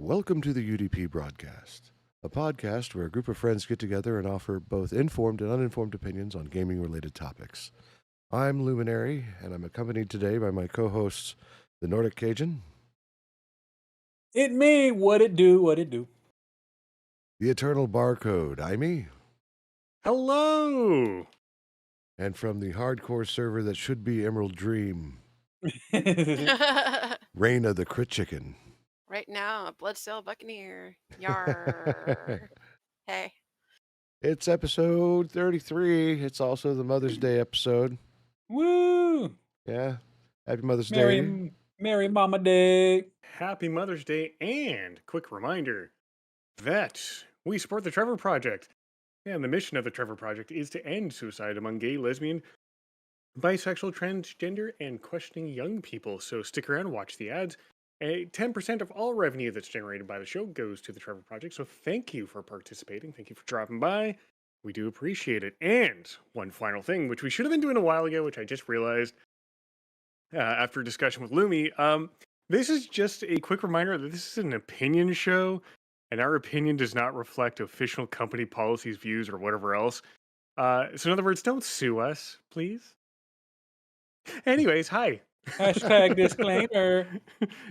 Welcome to the UDP broadcast, a podcast where a group of friends get together and offer both informed and uninformed opinions on gaming related topics. I'm Luminary, and I'm accompanied today by my co hosts, the Nordic Cajun, It me, what it do. the Eternal Barcode, Imee, Hello! and from the hardcore server that should be Emerald Dream, Raina the Crit Chicken. Right now, a Bloodsail Buccaneer. Yar. Hey. It's episode 33. It's also the Mother's Day episode. Woo! Yeah. Happy Mother's Day. Merry Mama Day. Happy Mother's Day, and quick reminder that we support the Trevor Project. And the mission of the Trevor Project is to end suicide among gay, lesbian, bisexual, transgender, and questioning young people. So stick around, watch the ads. 10% of all revenue that's generated by the show goes to the Trevor Project. So thank you for participating. Thank you for dropping by. We do appreciate it. And one final thing, which we should have been doing a while ago, which I just realized after a discussion with Lumi. This is just a quick reminder that this is an opinion show, and our opinion does not reflect official company policies, views, or whatever else. So in other words, don't sue us, please. Anyways, hi. Hashtag disclaimer.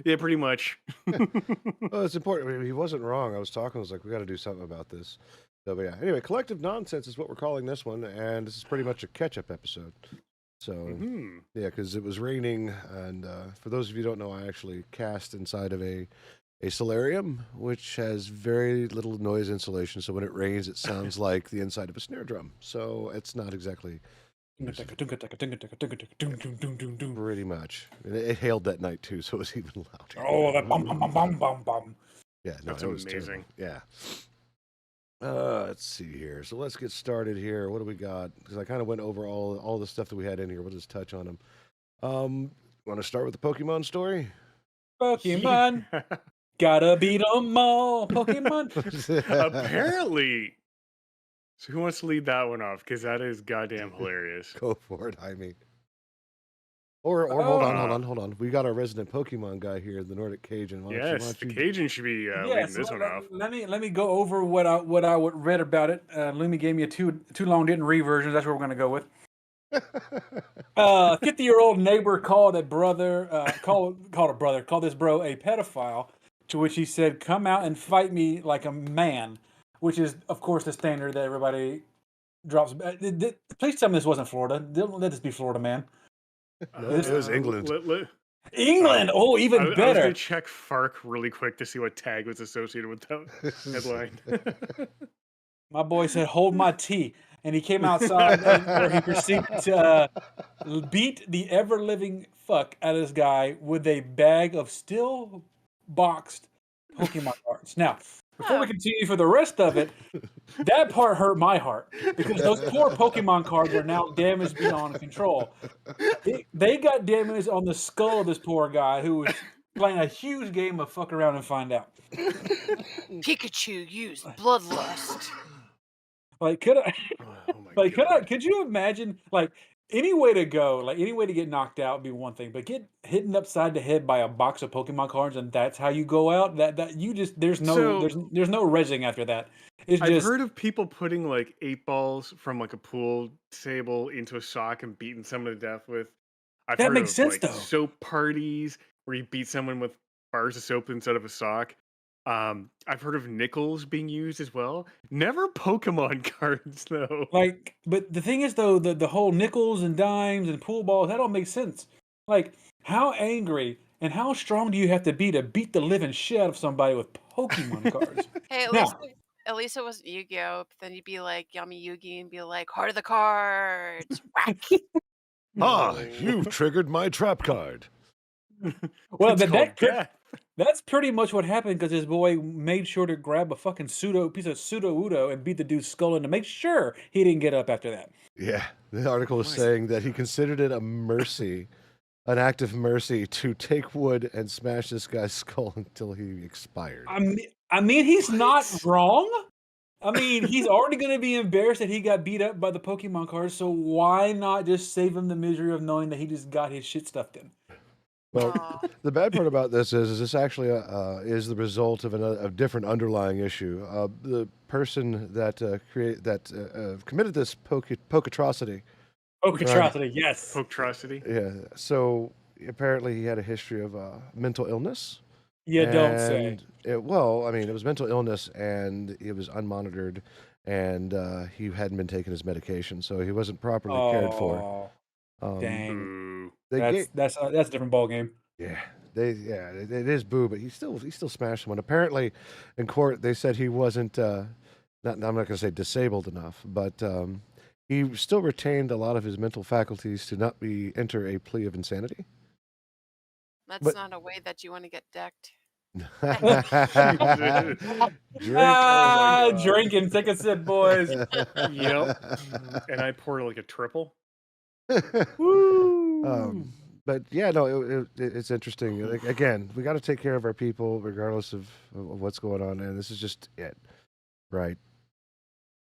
Yeah, pretty much. Well, it's important. I mean, he wasn't wrong. I was talking. I was like, we got to do something about this. So, but yeah. Anyway, collective nonsense is what we're calling this one, and this is pretty much a catch-up episode. So, yeah, because it was raining, and for those of you who don't know, I actually cast inside of a solarium, which has very little noise insulation. So when it rains, it sounds like the inside of a snare drum. So it's not exactly. Pretty much. It hailed that night too, so it was even louder. Oh, that bum bum bum bum bum bum. Yeah, no, That's it was amazing. Terrible. Yeah. Let's see here. So let's get started here. What do we got? Because I kind of went over all the stuff that we had in here. We'll just touch on them. Want to start with the Pokemon story? Pokemon. Gotta beat 'em all. Pokemon. Apparently. So who wants to lead that one off? Because that is goddamn hilarious. Go for it, Jaime. Or hold on. We got our resident Pokemon guy here, the Nordic Cajun. Yes, the Cajun should be leading this one off. Let me go over what I read about it. Lumi gave me a too long didn't read version. That's what we're gonna go with. 50-year-old neighbor called this bro a pedophile, to which he said, "Come out and fight me like a man," which is, of course, the standard that everybody drops. Please tell me this wasn't Florida. Don't let this be Florida, man. No, it was England. England. Oh, even I was better. going to check FARC really quick to see what tag was associated with that headline. My boy said, "Hold my tea," and he came outside where he proceeded to beat the ever-living fuck out of this guy with a bag of still boxed Pokemon cards. Now, before we continue for the rest of it, that part hurt my heart because those poor Pokemon cards are now damaged beyond control. They got damaged on the skull of this poor guy who was playing a huge game of fuck around and find out. Pikachu used bloodlust. Like, could you imagine, like, any way to go, like, any way to get knocked out would be one thing, but get hit upside the head by a box of Pokemon cards and that's how you go out? That you just there's no rezzing after that. I've heard of people putting like 8 balls from like a pool table into a sock and beating someone to death with. That makes sense, though. Soap parties where you beat someone with bars of soap instead of a sock. I've heard of nickels being used as well. Never Pokemon cards though. Like, but the thing is though, the whole nickels and dimes and pool balls, that all makes sense. Like, how angry and how strong do you have to beat the living shit out of somebody with Pokemon cards? Hey, at least it wasn't Yu-Gi-Oh! But then you'd be like Yami Yugi and be like, "Heart of the cards." Whack. You've triggered my trap card. Well, that's pretty much what happened because his boy made sure to grab a fucking piece of pseudo-udo and beat the dude's skull in to make sure he didn't get up after that. Yeah, the article is saying that he considered it a mercy, an act of mercy, to take wood and smash this guy's skull until he expired. I mean, he's not wrong. I mean, he's already going to be embarrassed that he got beat up by the Pokemon cards, so why not just save him the misery of knowing that he just got his shit stuffed in? Well, Oh, the bad part about this is this actually is the result of a different underlying issue. The person that committed this poketrocity, right? Okeatrocity, yes. Poketrocity. Yeah. So apparently he had a history of mental illness, You don't say. and well, I mean, it was mental illness, and it was unmonitored, and he hadn't been taking his medication, so he wasn't properly cared for. Oh, Um, dang. Ooh. they gave That's a different ball game. Yeah, it is boo, but he still smashed someone. Apparently, in court they said he wasn't not I'm not going to say disabled enough, but he still retained a lot of his mental faculties to not be enter a plea of insanity. that's But not a way that you want to get decked. drink. God. Drinking, take a sip, boys. Yep. And I poured like a triple. Woo! But yeah, no, it's interesting. Like, again, we got to take care of our people, regardless of what's going on, and this is just it, right?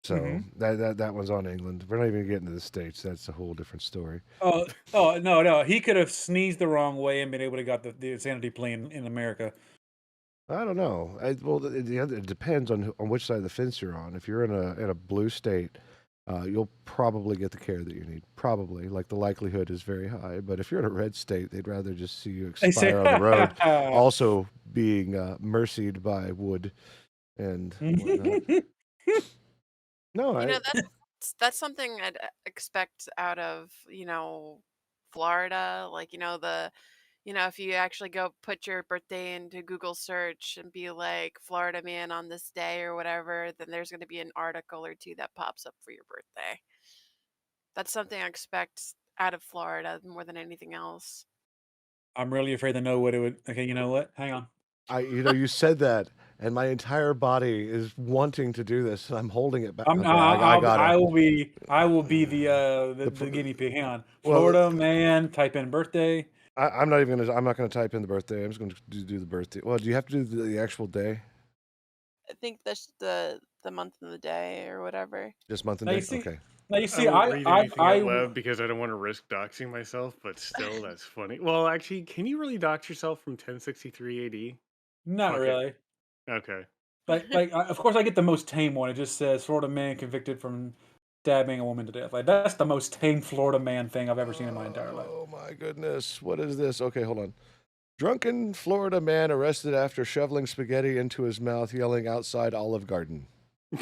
So Mhm. that one's on England. We're not even getting to the States. That's a whole different story. Oh, no. He could have sneezed the wrong way and been able to got the insanity plea in America. I don't know. Well, it depends on which side of the fence you're on. If you're in a blue state, you'll probably get the care that you need. Probably, like the likelihood is very high. But if you're in a red state, they'd rather just see you They say, expire on the road, also being mercied by wood and whatnot. No, You know, that's something I'd expect out of, Florida. Like, if you actually go put your birthday into Google search and be like Florida man on this day or whatever, then there's going to be an article or two that pops up for your birthday. That's something I expect out of Florida more than anything else. I'm really afraid to know what it would. Okay, you know what? Hang on. you said that, and my entire body is wanting to do this. And I'm holding it back. I'm, Okay, I, I got I it. will be the The guinea pig. Hang on. Well, Florida man, type in birthday. I'm not even gonna. I'm not gonna type in the birthday. I'm just gonna do the birthday. Well, do you have to do the actual day? I think that's the month and the day or whatever. Just month and Now you day? see, Okay. now you I see, won't read anything I out loud because I don't want to risk doxing myself, but still, that's funny. Well, actually, can you really dox yourself from 1063 AD? not Fuck it. really. Okay. Of course, I get the most tame one. It just says Florida man convicted from stabbing a woman to death. Like that's the most tame Florida man thing I've ever seen in my entire life. Oh my goodness. What is this? Okay, hold on. Drunken Florida man arrested after shoveling spaghetti into his mouth, yelling outside Olive Garden.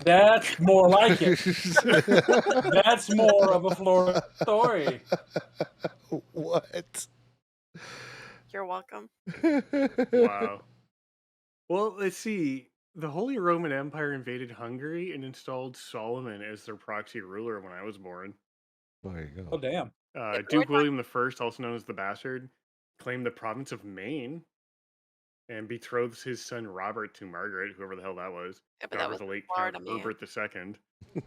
That's more like it. That's more of a Florida story. What? You're welcome. Wow. Well, let's see. The Holy Roman Empire invaded Hungary and installed Solomon as their proxy ruler when I was born. There you Oh go. damn. Yeah, but we're Duke William I, also known as the Bastard, claimed the province of Maine and betrothed his son Robert to Margaret, whoever the hell that was, yeah, but that daughter of was the late Count Florida man. Herbert II.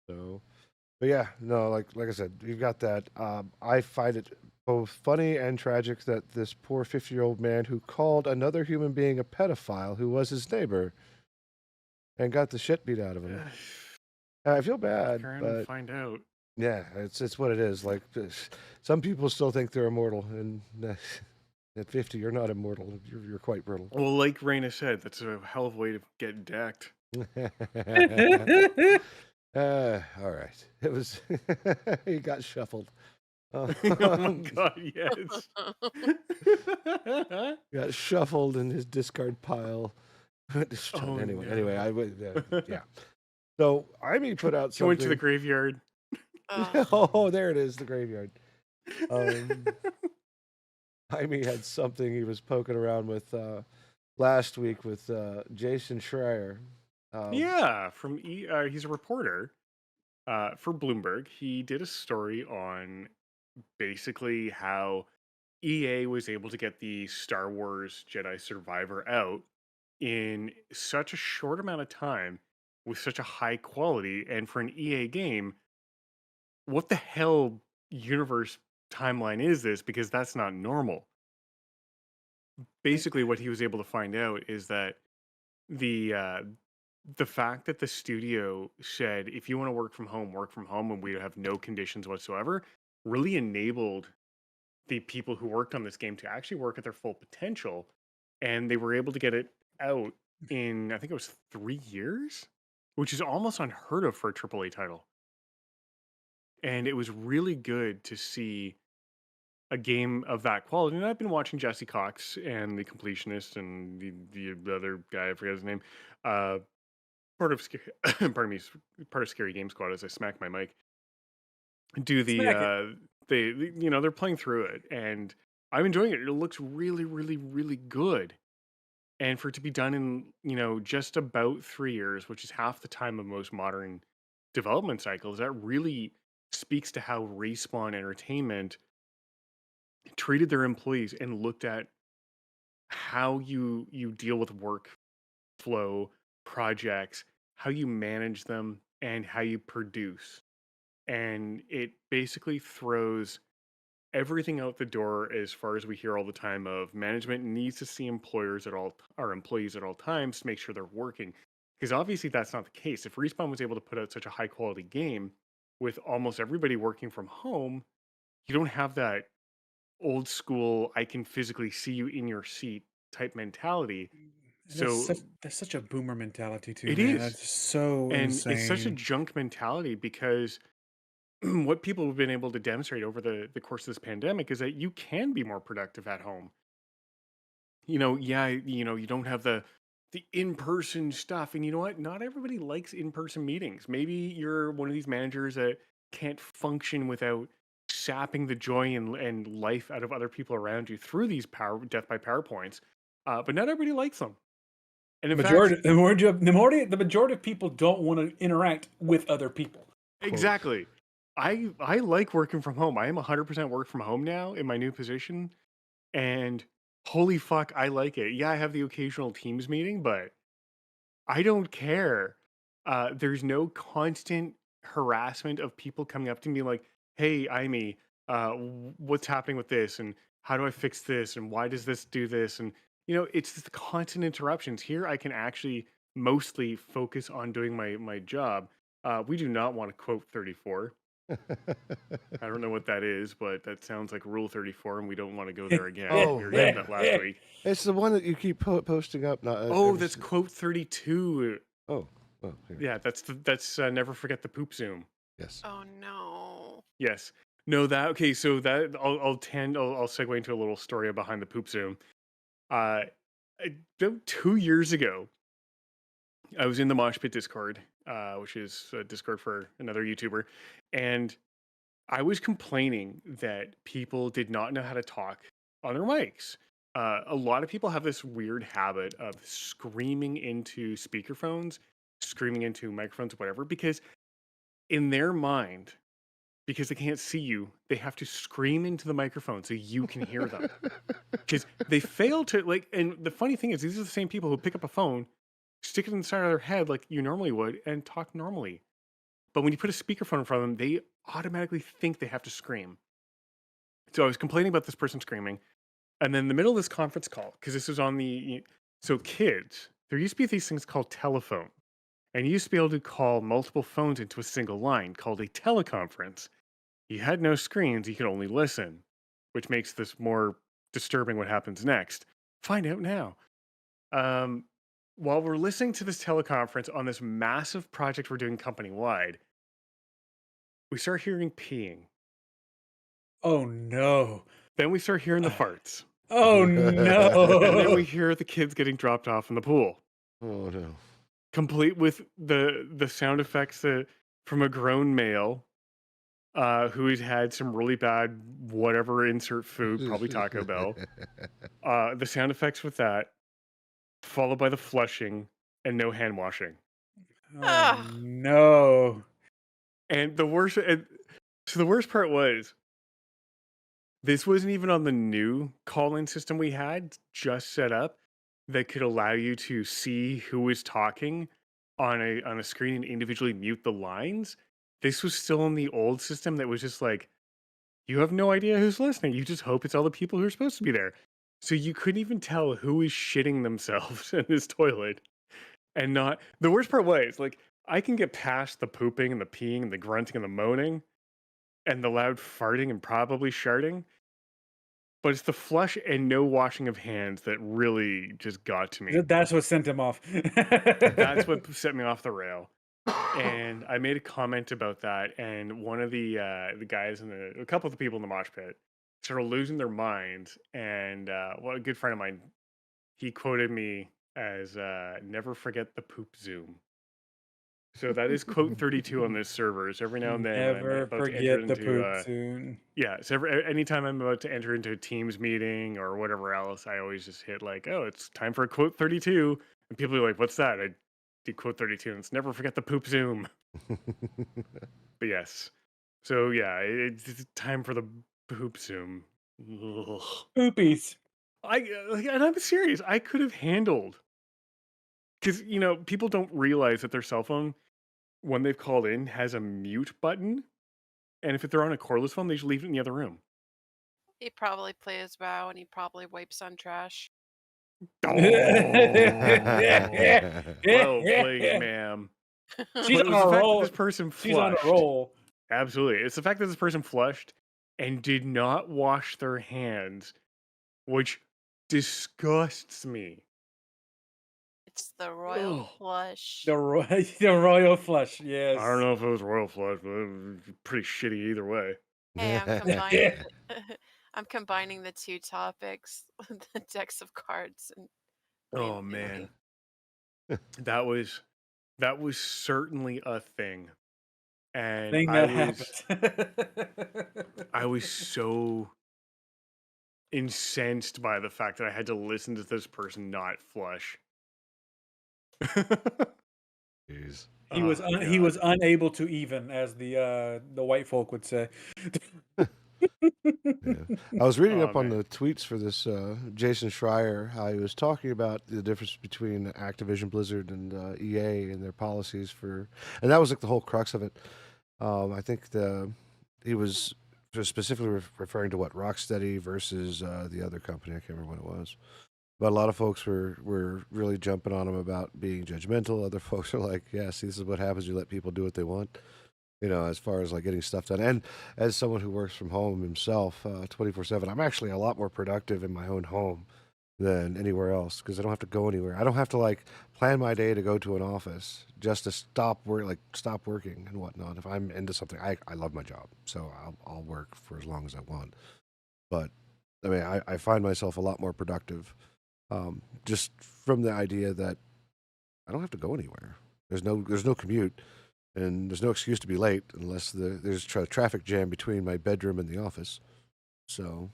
So, but yeah, no, like I said, you've got that. I find it both funny and tragic that this poor 50-year-old man who called another human being a pedophile who was his neighbor and got the shit beat out of him. I feel bad, Around and but find out. yeah, it's what it is. Like some people still think they're immortal, and at 50, you're not immortal. You're quite brittle. Well, like Raina said, that's a hell of a way to get decked. All right. It was he got shuffled. Oh my god, yes. Got shuffled in his discard pile. Oh, anyway, no. I would yeah. So Amy put out He something. went to the graveyard. Oh, there it is, the graveyard. Amy had something he was poking around with last week with Jason Schreier. Yeah, from he's a reporter for Bloomberg. He did a story on basically how EA was able to get the Star Wars Jedi Survivor out in such a short amount of time with such a high quality, and for an EA game, what the hell universe timeline is this? Because that's not normal. Basically, what he was able to find out is that the uh, the fact that the studio said if you want to work from home, and we have no conditions whatsoever, really enabled the people who worked on this game to actually work at their full potential, and they were able to get it out in, I think it was 3 years, which is almost unheard of for a AAA title. And it was really good to see a game of that quality. And I've been watching Jesse Cox and the completionist and the other guy, I forget his name, uh, part of pardon me, part of Scary Game Squad as I smack my mic. Do Smack it. they're playing through it, and I'm enjoying it. It looks really, really, really good. And for it to be done in, just about 3 years, which is half the time of most modern development cycles, that really speaks to how Respawn Entertainment treated their employees and looked at how you deal with workflow projects, how you manage them, and how you produce. And it basically throws everything out the door as far as we hear all the time of management needs to see employers at all or employees at all times to make sure they're working. Because obviously that's not the case. If Respawn was able to put out such a high quality game with almost everybody working from home, you don't have that old school I can physically see you in your seat type mentality. So That's such a boomer mentality too, it man. is. That's so And it's such a insane. junk mentality because what people have been able to demonstrate over the course of this pandemic is that you can be more productive at home. Yeah, you don't have the in-person stuff. And you know what? Not everybody likes in-person meetings. Maybe you're one of these managers that can't function without sapping the joy and life out of other people around you through these death by PowerPoints. But not everybody likes them. And in fact, The majority of people don't want to interact with other people. Quote. exactly. I like working from home. I am 100% work from home now in my new position. And holy fuck, I like it. Yeah, I have the occasional Teams meeting, but I don't care. There's no constant harassment of people coming up to me like, "Hey, Amy, what's happening with this? And how do I fix this? And why does this do this?" And it's the constant interruptions. Here, I can actually mostly focus on doing my job. We do not want to quote 34. I don't know what that is, but that sounds like Rule 34, and we don't want to go there again. Oh, We were man. given that last week. It's the one that you keep posting up. Not, Oh, that's quote 32. Oh, here. Yeah, that's never forget the poop zoom. Yes. Oh no. Yes. No, that okay. So that I'll segue into a little story behind the poop zoom. About 2 years ago, I was in the Mosh Pit Discord, which is a Discord for another YouTuber, and I was complaining that people did not know how to talk on their mics. A lot of people have this weird habit of screaming into speakerphones, screaming into microphones, whatever, because in their mind, because they can't see you, they have to scream into the microphone so you can hear them. Because they fail to, like, and the funny thing is, these are the same people who pick up a phone, stick it inside of their head like you normally would, and talk normally. But when you put a speakerphone in front of them, they automatically think they have to scream. So I was complaining about this person screaming. And then in the middle of this conference call, because this was on so kids, there used to be these things called telephone. And you used to be able to call multiple phones into a single line called a teleconference. You had no screens, you could only listen, which makes this more disturbing what happens next. Find out now. While we're listening to this teleconference on this massive project we're doing company wide, we start hearing peeing. Oh no. Then we start hearing the farts. Oh And then we no. hear the kids getting dropped off in the pool. Oh no. Complete with the sound effects from a grown male who had had some really bad whatever insert food, probably Taco Bell. The sound effects with that, followed by the flushing and no hand washing. Oh no. And the worst part was this wasn't even on the new call-in system we had just set up that could allow you to see who was talking on a screen and individually mute the lines. This was still in the old system that was just like, you have no idea who's listening. You just hope it's all the people who are supposed to be there. So you couldn't even tell who is shitting themselves in this toilet. And not the worst part was like I can get past the pooping and the peeing and the grunting and the moaning. and the loud farting and probably sharting. But it's the flush and no washing of hands that really just got to me. That's what sent him off. That's what set me off the rail. And I made a comment about that, and one of the guys a couple of the people in the mosh pit started losing their minds. And well, a good friend of mine, he quoted me as "never forget the poop zoom." So that is quote 32 on this server. So every now and then when I'm Never about to enter forget the into poop soon. yeah, so anytime I'm about to enter into a Teams meeting or whatever else, I always just hit like, oh, it's time for a quote 32. And people are like, what's that? I do quote 32 and it's never forget the poop zoom. But yes. So yeah, it's time for the poop zoom. Ugh. Poopies. And I'm serious. I could have handled, because people don't realize that their cell phone, when they've called in, has a mute button, and if they're on a cordless phone, they just leave it in the other room. He probably plays WoW and he probably wipes on trash. Oh, well played, ma'am. She's But it on was a the fact that roll. this person She's on a flushed. roll. Absolutely. It's the fact that this person flushed and did not wash their hands, which disgusts me. It's the royal Ugh. flush. The royal flush. Yes. I don't know if it was royal flush, but it was pretty shitty either way. Hey, I'm combining the two topics, the decks of cards and Oh and man, movie. that was certainly a thing, and Thing I that was so incensed by the fact that I had to listen to this person not flush. Jeez. He was Oh, he God. was unable to even, as the white folk would say. Yeah. I was reading Oh, up on man. the tweets for this Jason Schreier, how he was talking about the difference between Activision Blizzard and EA and their policies for, and that was like the whole crux of it. I think he was specifically referring to what Rocksteady versus the other company. I can't remember what it was. But a lot of folks were really jumping on him about being judgmental. Other folks are like, yeah, see, this is what happens. You let people do what they want, as far as like getting stuff done. And as someone who works from home himself 24/7, I'm actually a lot more productive in my own home than anywhere else because I don't have to go anywhere. I don't have to like plan my day to go to an office just to stop working and whatnot. If I'm into something, I love my job, so I'll work for as long as I want. But I mean, I find myself a lot more productive. Just from the idea that I don't have to go anywhere. There's no commute, and there's no excuse to be late unless there's a traffic jam between my bedroom and the office. So,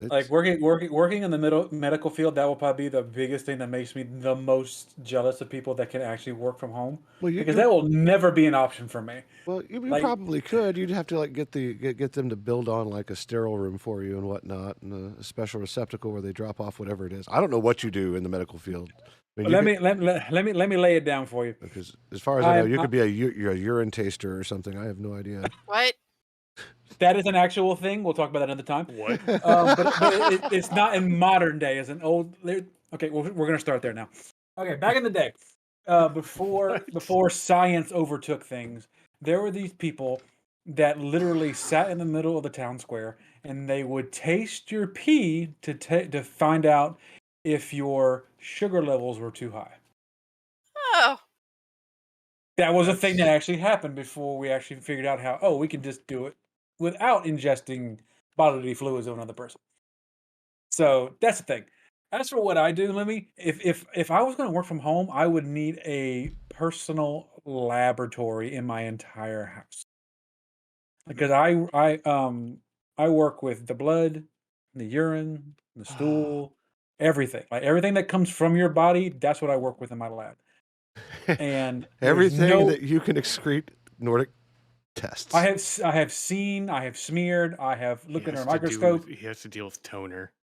Like working in the medical field, that will probably be the biggest thing that makes me the most jealous of people that can actually work from home. well, Because that will never be an option for me. well, you Like- probably could. You'd have to like get them to build on like a sterile room for you and whatnot, and a special receptacle where they drop off whatever it is. I don't know what you do in the medical field. I mean, let me lay it down for you. because as far as I know, I'm- you could be you're a urine taster or something. I have no idea. What? That is an actual thing. We'll talk about that another time. What? But it's not in modern day. As an old. Okay, well, we're gonna start there now. Okay, back in the day, before science overtook things, there were these people that literally sat in the middle of the town square and they would taste your pee to find out if your sugar levels were too high. Oh, That was a thing that actually happened before we actually figured out how, we can just do it without ingesting bodily fluids of another person. So that's the thing. As for what I do, Lemmy, if I was going to work from home, I would need a personal laboratory in my entire house. Because I work with the blood, the urine, the stool, everything. Like everything that comes from your body, that's what I work with in my lab. And Everything that you can excrete, Nordic tests. I have seen, I have smeared, I have looked under a microscope. He has to deal with toner.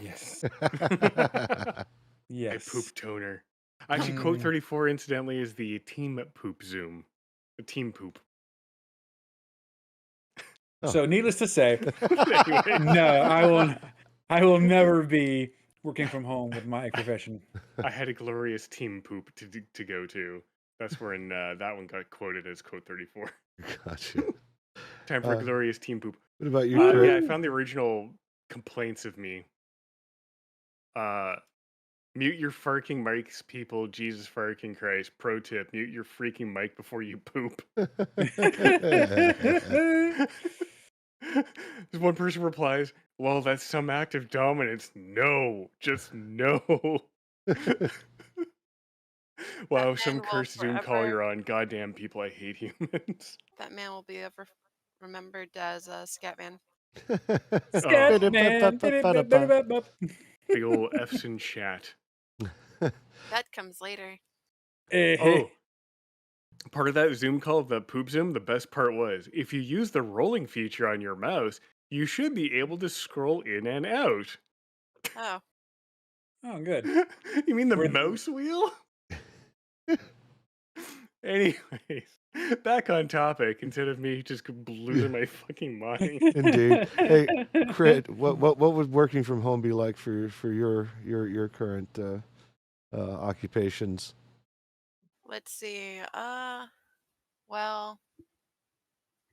Yes. I Yes. poop toner. Actually, quote 34, incidentally, is the team poop zoom. The team poop. So needless to say, Anyway. no, I will never be working from home with my profession. I had a glorious team poop to go to. That's when that one got quoted as quote 34. Gotcha. Time for Uh, glorious team poop. what about you, Yeah, I Crit? found the original complaints of me. Mute your farting mics, people. Jesus fucking Christ. Pro tip: mute your freaking mic before you poop. One person replies, "Well, that's some act of dominance." No, just no. Wow, That some man will cursed Zoom call forever. you're on. Goddamn people, I hate humans. That man will be ever remembered as Scatman. Oh, Scatman. big ol' F's in chat. That comes later. Oh, part of that Zoom call, the poop Zoom, the best part was if you use the rolling feature on your mouse, you should be able to scroll in and out. Oh, Oh, good. You mean the We're- mouse wheel? Anyways, back on topic instead of me just losing my fucking mind. Indeed. Hey, Crit, what would working from home be like for your current occupations? let's see. Well,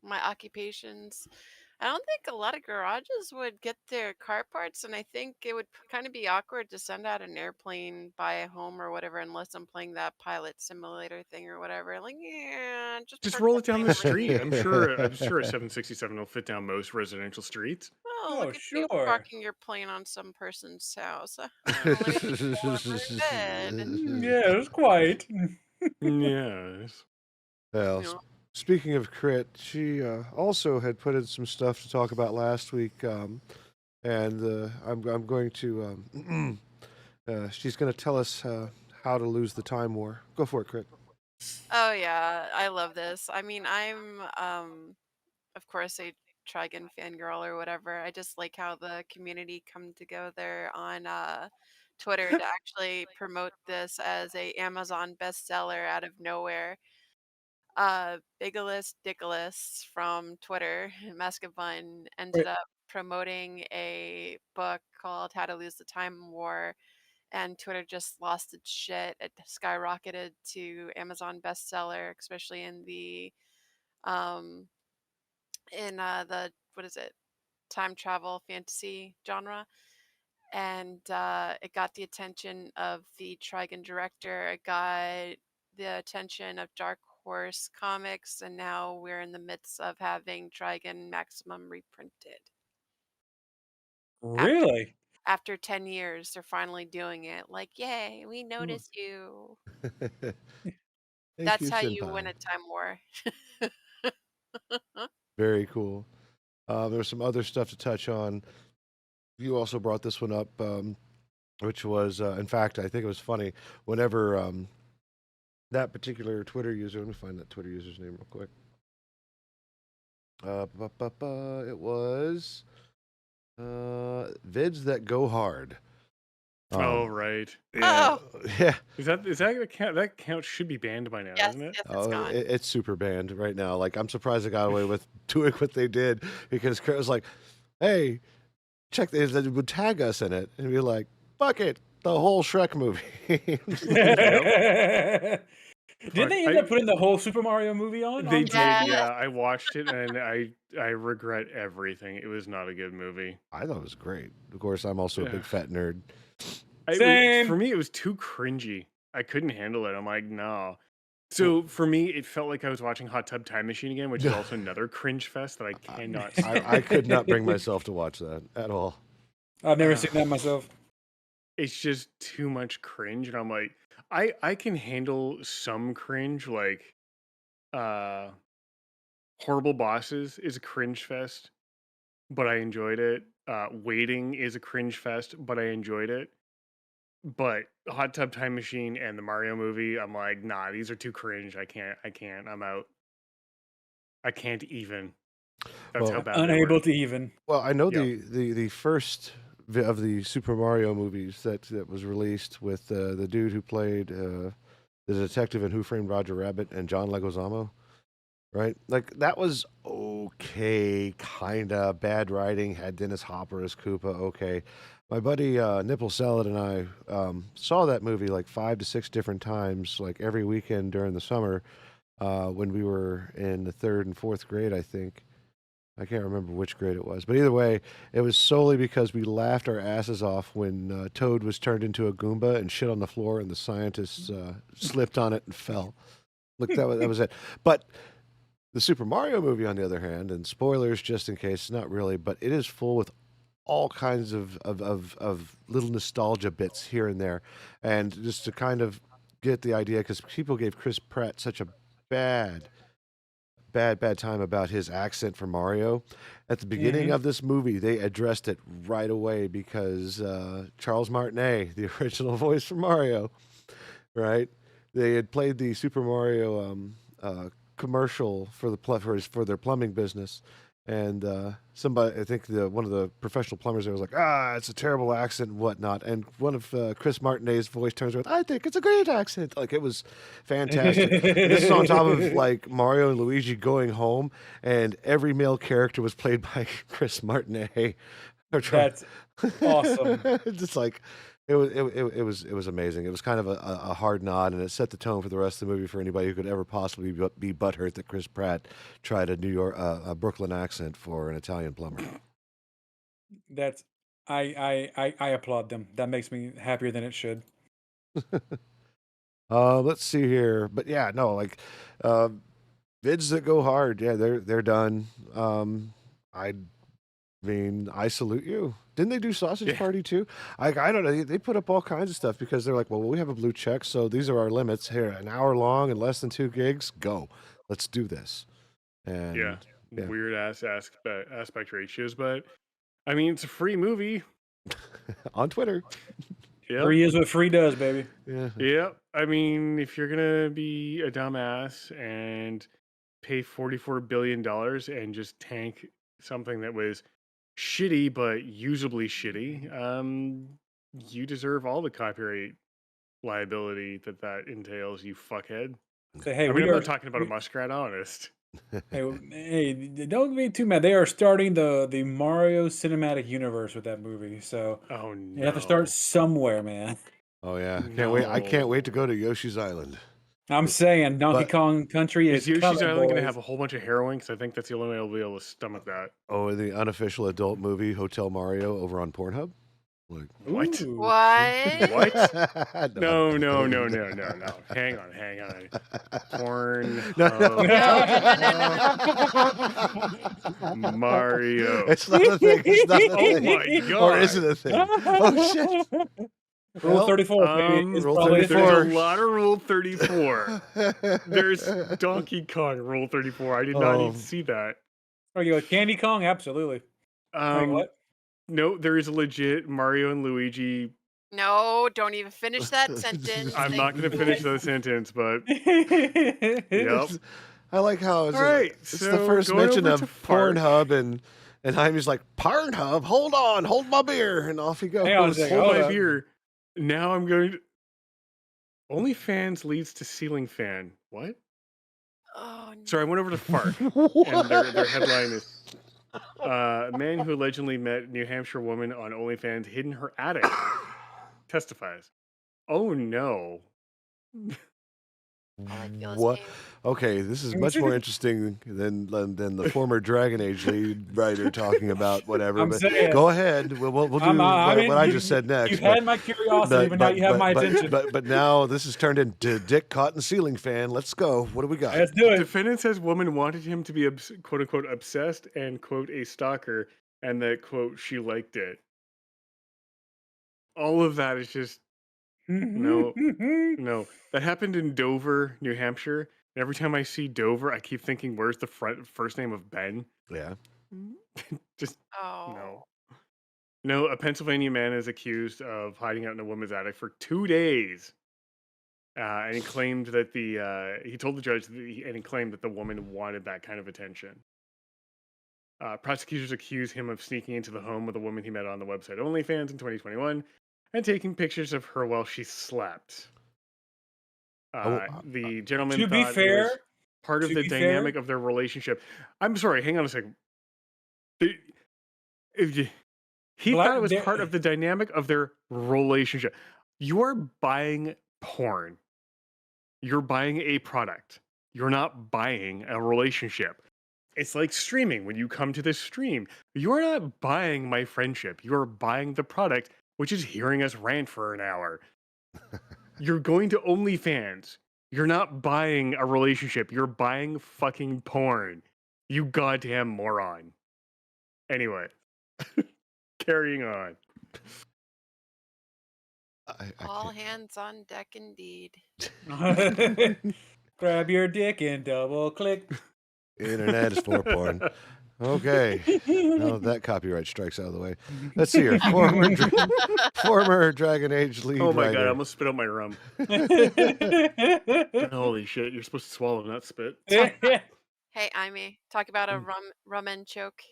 my occupations. I don't think a lot of garages would get their car parts, and I think it would kind of be awkward to send out an airplane by a home or whatever, unless I'm playing that pilot simulator thing or whatever. Like, yeah, just Just park roll that it down thing the over street. here. I'm sure a 767 will fit down most residential streets. Oh, Oh, look at you sure. parking your plane on some person's house. Let me take you over to bed. Yes, quite. Yes. Well, You know, speaking of Crit, she also had put in some stuff to talk about last week, and I'm going to she's going to tell us how to lose the time war. Go for it, Crit. Oh yeah, I love this. I mean, I'm of course a Trigun fangirl or whatever. I just like how the community come together on Twitter to actually promote this as a Amazon bestseller out of nowhere. Bigalist Dickalist from Twitter, Mask of Fun, ended Wait, up promoting a book called How to Lose the Time War, and Twitter just lost its shit. It skyrocketed to Amazon bestseller, especially um in the what is it, time travel fantasy genre. And it got the attention of the Trigun director. It got the attention of Dark Horse Comics, and now we're in the midst of having Trigun Maximum reprinted. After really? after 10 years, they're finally doing it. Like, yay, we Hmm. notice you. Thank That's you, how you win Senpai. a time war. Very cool. There's some other stuff to touch on. You also brought this one up, which was, in fact, I think it was funny. Whenever that particular Twitter user, let me find that Twitter user's name real quick. It was Vids That Go Hard. Oh right. Oh, Yeah. Is that a count? That count should be banned by now, yes, isn't it? yes, it's Oh, gone. it's super banned right now. Like, I'm surprised they got away with doing what they did, because Kurt was like, "Hey, check this." They would tag us in it and be like, "Fuck it, the whole Shrek movie." Didn't they end up putting the whole Super Mario movie on? They on did, Yes. yeah. I watched it and I regret everything. It was not a good movie. I thought it was great. Of course, I'm also a big Ugh. fat nerd. Same. For me, it was too cringy. I couldn't handle it. I'm like, no. So for me, it felt like I was watching Hot Tub Time Machine again, which is also another cringe fest that I cannot stand. I could not bring myself to watch that at all. I've never seen that myself. It's just too much cringe, and I'm like, I can handle some cringe, like Horrible Bosses is a cringe fest, but I enjoyed it. Waiting is a cringe fest, but I enjoyed it. But Hot Tub Time Machine and the Mario movie, I'm like, nah, these are too cringe. I can't. I'm out. I can't even. That's how Well, bad they Unable were. to even. well, I know Yep. the first of the Super Mario movies that was released with the dude who played the detective in Who Framed Roger Rabbit and John Leguizamo, right? Like, that was okay, kinda bad writing. Had Dennis Hopper as Koopa. Okay, my buddy Nipple Salad and I saw that movie like 5 to 6 different times, like every weekend during the summer when we were in the 3rd and 4th grade, I think. I can't remember which grade it was, but either way, it was solely because we laughed our asses off when Toad was turned into a Goomba and shit on the floor, and the scientists slipped on it and fell. Look, that was it. But the Super Mario movie, on the other hand, and spoilers just in case, not really, but it is full with all kinds of little nostalgia bits here and there. And just to kind of get the idea, because people gave Chris Pratt such a bad time about his accent for Mario. At the beginning of this movie, they addressed it right away because Charles Martinet, the original voice for Mario, right? They had played the Super Mario commercial for for their plumbing business, and somebody, I think one of the professional plumbers there was like, it's a terrible accent and whatnot. And one of Chris Martinet's voice turns around, I think it's a great accent. Like, it was fantastic. And this is on top of like Mario and Luigi going home, and every male character was played by Chris Martinet. That's awesome. Just like it was amazing. It was kind of a hard nod, and it set the tone for the rest of the movie for anybody who could ever possibly be butthurt that Chris Pratt tried a Brooklyn accent for an Italian plumber. That's I applaud them. That makes me happier than it should. Let's see here, but yeah, no, like vids that go hard, yeah, they're done. I mean, I salute you. Didn't they do Sausage Party too? I don't know. They put up all kinds of stuff because they're like, well, we have a blue check, so these are our limits. Here, an hour long and less than 2 gigs. Go, let's do this. And weird ass aspect ratios, but I mean, it's a free movie on Twitter. Free is what free does, baby. Yeah. I mean, if you're gonna be a dumbass and pay $44 billion and just tank something that was shitty but usably shitty, you deserve all the copyright liability that entails, you fuckhead. Hey, I'm not talking about a muskrat, honest. Hey, don't be too mad. They are starting the Mario cinematic universe with that movie, so you have to start somewhere, man. Oh yeah, can't wait! I can't wait to go to Yoshi's Island. I'm saying Donkey Kong Country is Yoshi's Island going to have a whole bunch of heroin? Because I think that's the only way I'll be able to stomach that. Oh, the unofficial adult movie Hotel Mario over on Pornhub. Like, what? What? What? No. Hang on. Porn. Mario. It's not a thing. It's not a thing. Oh my god. Or is it a thing? Oh shit. Rule 34. Rule 34. There's a lot of Rule 34. There's Donkey Kong Rule 34. I did not even see that. Oh, you like Candy Kong? Absolutely. Wait, what? No, there is a legit Mario and Luigi. No, don't even finish that sentence. I'm not going to finish the sentence, but yep. I like how it's, it's so the first mention of Pornhub, and Jaime's like, Pornhub, hold on, hold my beer, and off he goes. Hold my beer. Now I'm going to... OnlyFans leads to ceiling fan. What? Oh, no. Sorry, I went over to Fark, and their headline is... man who allegedly met New Hampshire woman on OnlyFans hid in her attic testifies. Oh no. What? Okay, this is much more interesting than the former Dragon Age lead writer talking about whatever. But go ahead. We'll do what I just said next. You've had my curiosity, but now you have my attention. But now this has turned into Dick Cotton ceiling fan. Let's go. What do we got? Let's do it. Defendant says woman wanted him to be quote unquote obsessed and quote a stalker, and that quote she liked it. All of that is just no. That happened in Dover, New Hampshire. And every time I see Dover, I keep thinking, where's the first name of Ben? Yeah. Just no. A Pennsylvania man is accused of hiding out in a woman's attic for 2 days, and he claimed that he told the judge and he claimed that the woman wanted that kind of attention. Prosecutors accuse him of sneaking into the home of the woman he met on the website OnlyFans in 2021 and taking pictures of her while she slept. The gentleman, to be fair, part of the dynamic of their relationship. I'm sorry, hang on a second. He thought it was part of the dynamic of their relationship. You're buying porn. You're buying a product. You're not buying a relationship. It's like streaming. When you come to this stream, you're not buying my friendship. You're buying the product, which is hearing us rant for an hour. You're going to OnlyFans. You're not buying a relationship. You're buying fucking porn. You goddamn moron. Anyway, carrying on. I All can't. hands on deck, indeed. Grab your dick and double click. Internet is for porn. Okay. Now that copyright strikes out of the way. Let's see here. Former Dragon Age lead Oh my god, I writer. almost spit out my rum. Holy shit, you're supposed to swallow, not spit. Hey, Amy, talk about a rum and choke.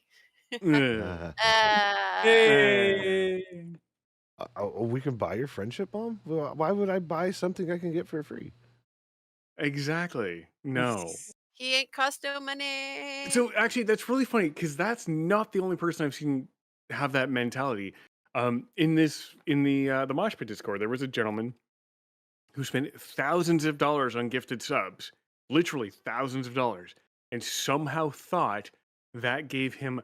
Ugh. Hey. We can buy your friendship, Mom? Why would I buy something I can get for free? Exactly. No. He ain't cost no money. So actually, that's really funny because that's not the only person I've seen have that mentality. In the Mosh Pit Discord, there was a gentleman who spent thousands of dollars on gifted subs, literally thousands of dollars, and somehow thought that gave him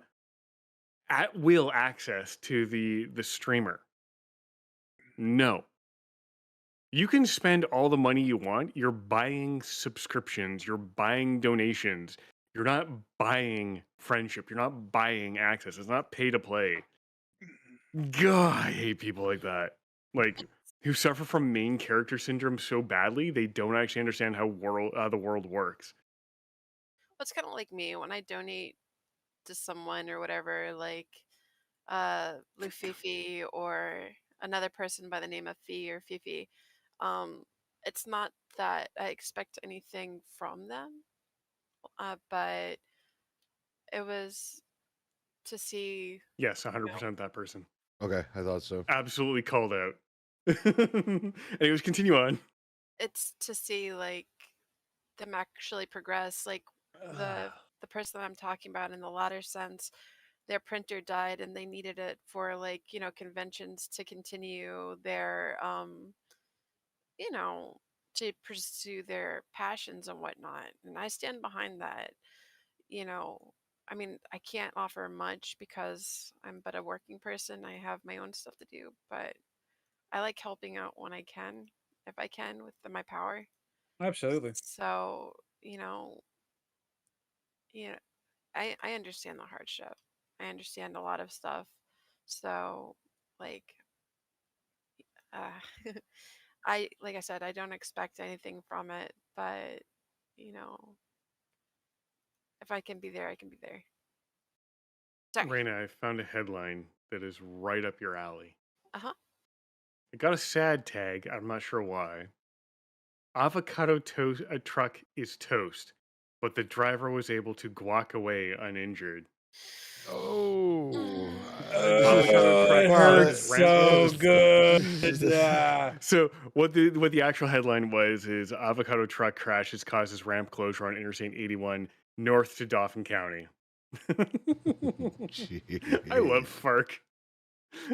at will access to the streamer. No. You can spend all the money you want. You're buying subscriptions, you're buying donations. You're not buying friendship. You're not buying access. It's not pay to play. God, I hate people like that. Like who suffer from main character syndrome so badly they don't actually understand how the world works. Well, it's kind of like me when I donate to someone or whatever, like Lufifi or another person by the name of Fee or Fifi. It's not that I expect anything from them, but it was to see. Yes, 100% that person. Okay, I thought so. Absolutely called out. Anyways, continue on. It's to see like them actually progress. Like the person that I'm talking about in the latter sense, their printer died and they needed it for like conventions to continue their you know to pursue their passions and whatnot, and I stand behind that. you know I mean, I can't offer much because I'm but a working person. I have my own stuff to do, but I like helping out when I can, if I can, with my power. Absolutely. So, you know, you know, I understand the hardship. I understand a lot of stuff. So, like, uh, like I said, I don't expect anything from it, but you know, if I can be there, I can be there. Sorry. Raina, I found a headline that is right up your alley. Uh-huh. It got a sad tag. I'm not sure why. Avocado toast. A truck is toast, but the driver was able to guac away uninjured. Oh. Avocado truck It crashes, hurts so good. So what the actual headline was is avocado truck crashes causes ramp closure on Interstate 81 north to Dauphin County. I love FARC.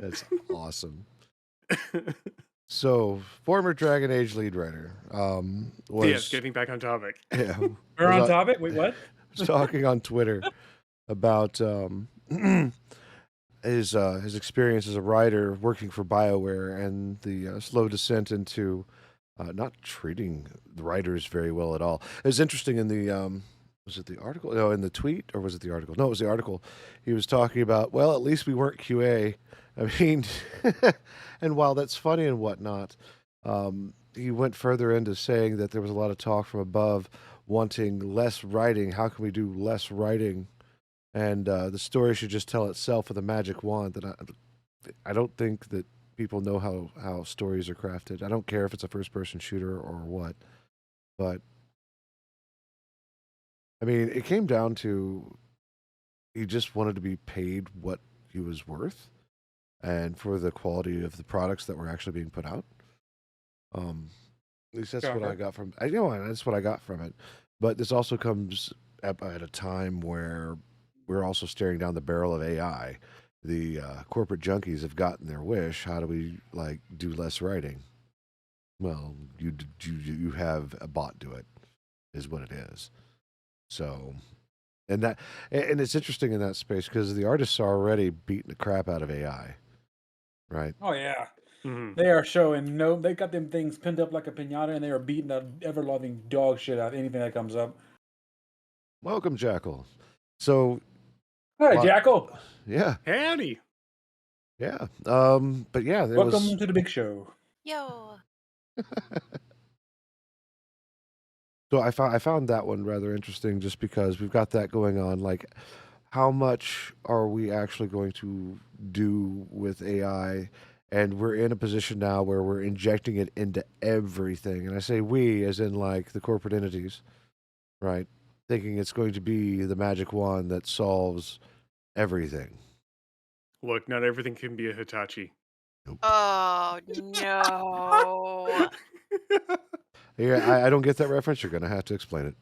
That's awesome. So, former Dragon Age lead writer was Yes, getting back on topic. yeah, We're was on topic. Wait, what? was talking on Twitter about his experience as a writer working for BioWare and the slow descent into not treating the writers very well at all. It was interesting in the was it the article? No, in the tweet, or was it the article? No, it was the article. He was talking about, well, at least we weren't QA. I mean, and while that's funny and whatnot, he went further into saying that there was a lot of talk from above wanting less writing. How can we do less writing? And the story should just tell itself with a magic wand. And I don't think that people know how stories are crafted. I don't care if it's a first-person shooter or what, but I mean, it came down to he just wanted to be paid what he was worth, and for the quality of the products that were actually being put out. At least that's what I got from. That's what I got from it. But this also comes at a time where we're also staring down the barrel of AI. The corporate junkies have gotten their wish. How do we do less writing? Well, you have a bot do it, is what it is. So And it's interesting in that space because the artists are already beating the crap out of AI, right? Oh yeah. Mhm. They are showing they got them things pinned up like a pinata and they are beating the ever loving dog shit out of anything that comes up. Welcome, Jackal. So, Hi, lot, Jackal. yeah, Howdy. yeah. But yeah, there Welcome was. to the big show. Yo. So I found that one rather interesting, just because we've got that going on. Like, how much are we actually going to do with AI? And we're in a position now where we're injecting it into everything. And I say we, as in like the corporate entities, right? Thinking it's going to be the magic wand that solves everything. Look, not everything can be a Hitachi. Nope. Oh no. Yeah, I don't get that reference. You're going to have to explain it.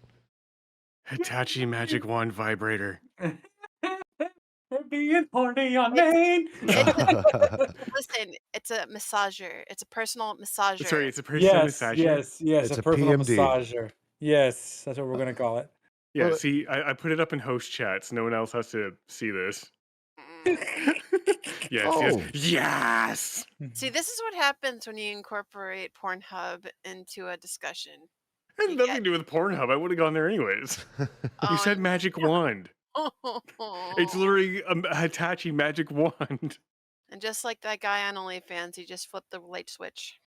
Hitachi magic wand vibrator. We're being horny on Maine. Listen, it's a massager. It's a personal massager. Sorry, it's a personal Yes, massager. yes, yes. It's A a personal PMD. massager. Yes, that's what we're gonna call it. Yeah, Well, see, I put it up in host chat, so no one else has to see this. Mm. Yes, Oh. yes. See, this is what happens when you incorporate Pornhub into a discussion. It You had nothing get- to do with Pornhub. I would have gone there anyways. You Oh, said magic wand. It's literally a Hitachi magic wand. And just like that guy on OnlyFans, he just flipped the light switch.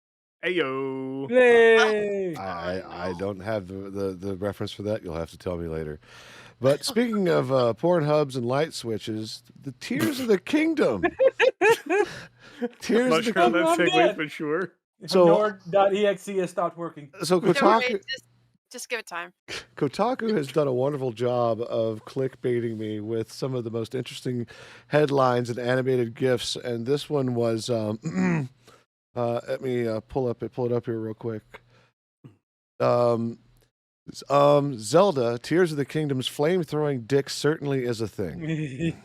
Ayo. Yay! I no. don't have the reference for that. You'll have to tell me later. But speaking of porn hubs and light switches, the Tears of the Kingdom. I'm Tears not of the sure how that I'm segues, dead. but sure. So- Nord.exe has stopped working. So Don't worry, Kotaku, just give it time. Kotaku has done a wonderful job of clickbaiting me with some of the most interesting headlines and animated GIFs, and this one was. Let me pull it up here real quick. Zelda: Tears of the Kingdom's flame-throwing dick certainly is a thing.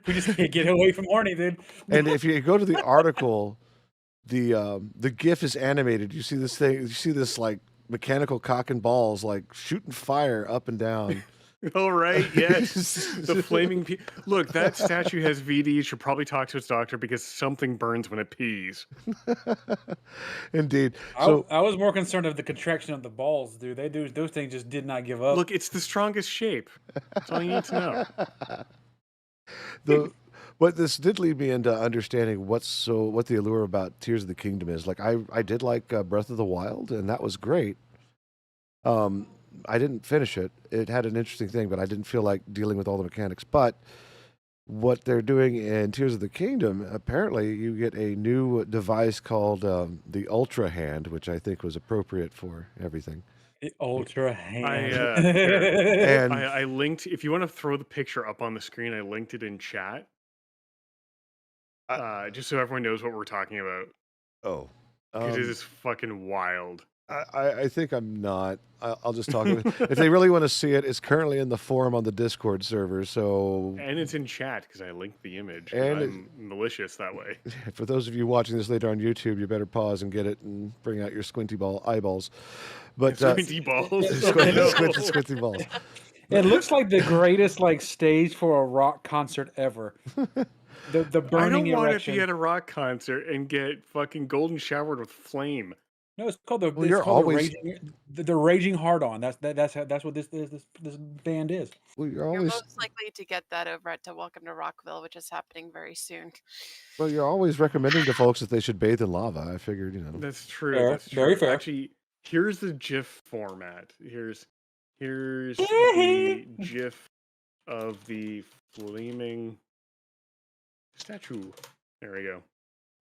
We just can't get away from horny, dude. And if you go to the article, the GIF is animated. You see this thing. You see this like mechanical cock and balls like shooting fire up and down. All right, yes. The flaming pee. Look, that statue has VD. Should probably talk to its doctor because something burns when it pees. Indeed. So I was more concerned of the contraction of the balls, dude. Those things just did not give up. Look, it's the strongest shape. That's all you need to know. But this did lead me into understanding what the allure about Tears of the Kingdom is. Like I did like Breath of the Wild, and that was great. I didn't finish it. It had an interesting thing, but I didn't feel like dealing with all the mechanics. But what they're doing in Tears of the Kingdom, apparently you get a new device called the Ultra Hand, which I think was appropriate for everything. The ultra hand. And I linked. If you want to throw the picture up on the screen, I linked it in chat. Just so everyone knows what we're talking about. oh, Because it is fucking wild. I think I'm not. I'll just talk. If they really want to see it, it's currently in the forum on the Discord server. So, And it's in chat because I linked the image. And I'm malicious that way. for those of you watching this later on YouTube, you better pause and get it and bring out your squinty eyeballs. But Squinty balls. squinty balls. It looks like the greatest like stage for a rock concert ever. The I burning don't want to erection. be at a rock concert and get fucking golden showered with flame. No, it's called the. Well, it's you're called always- the raging hard on. That's what this band is. Well, you're You're always most likely to get that over at Welcome to Rockville, which is happening very soon. recommending to folks that they should bathe in lava. I figured, That's true. Fair, That's true. very fair. Actually, here's the GIF format. Here's the GIF of the flaming statue. There we go.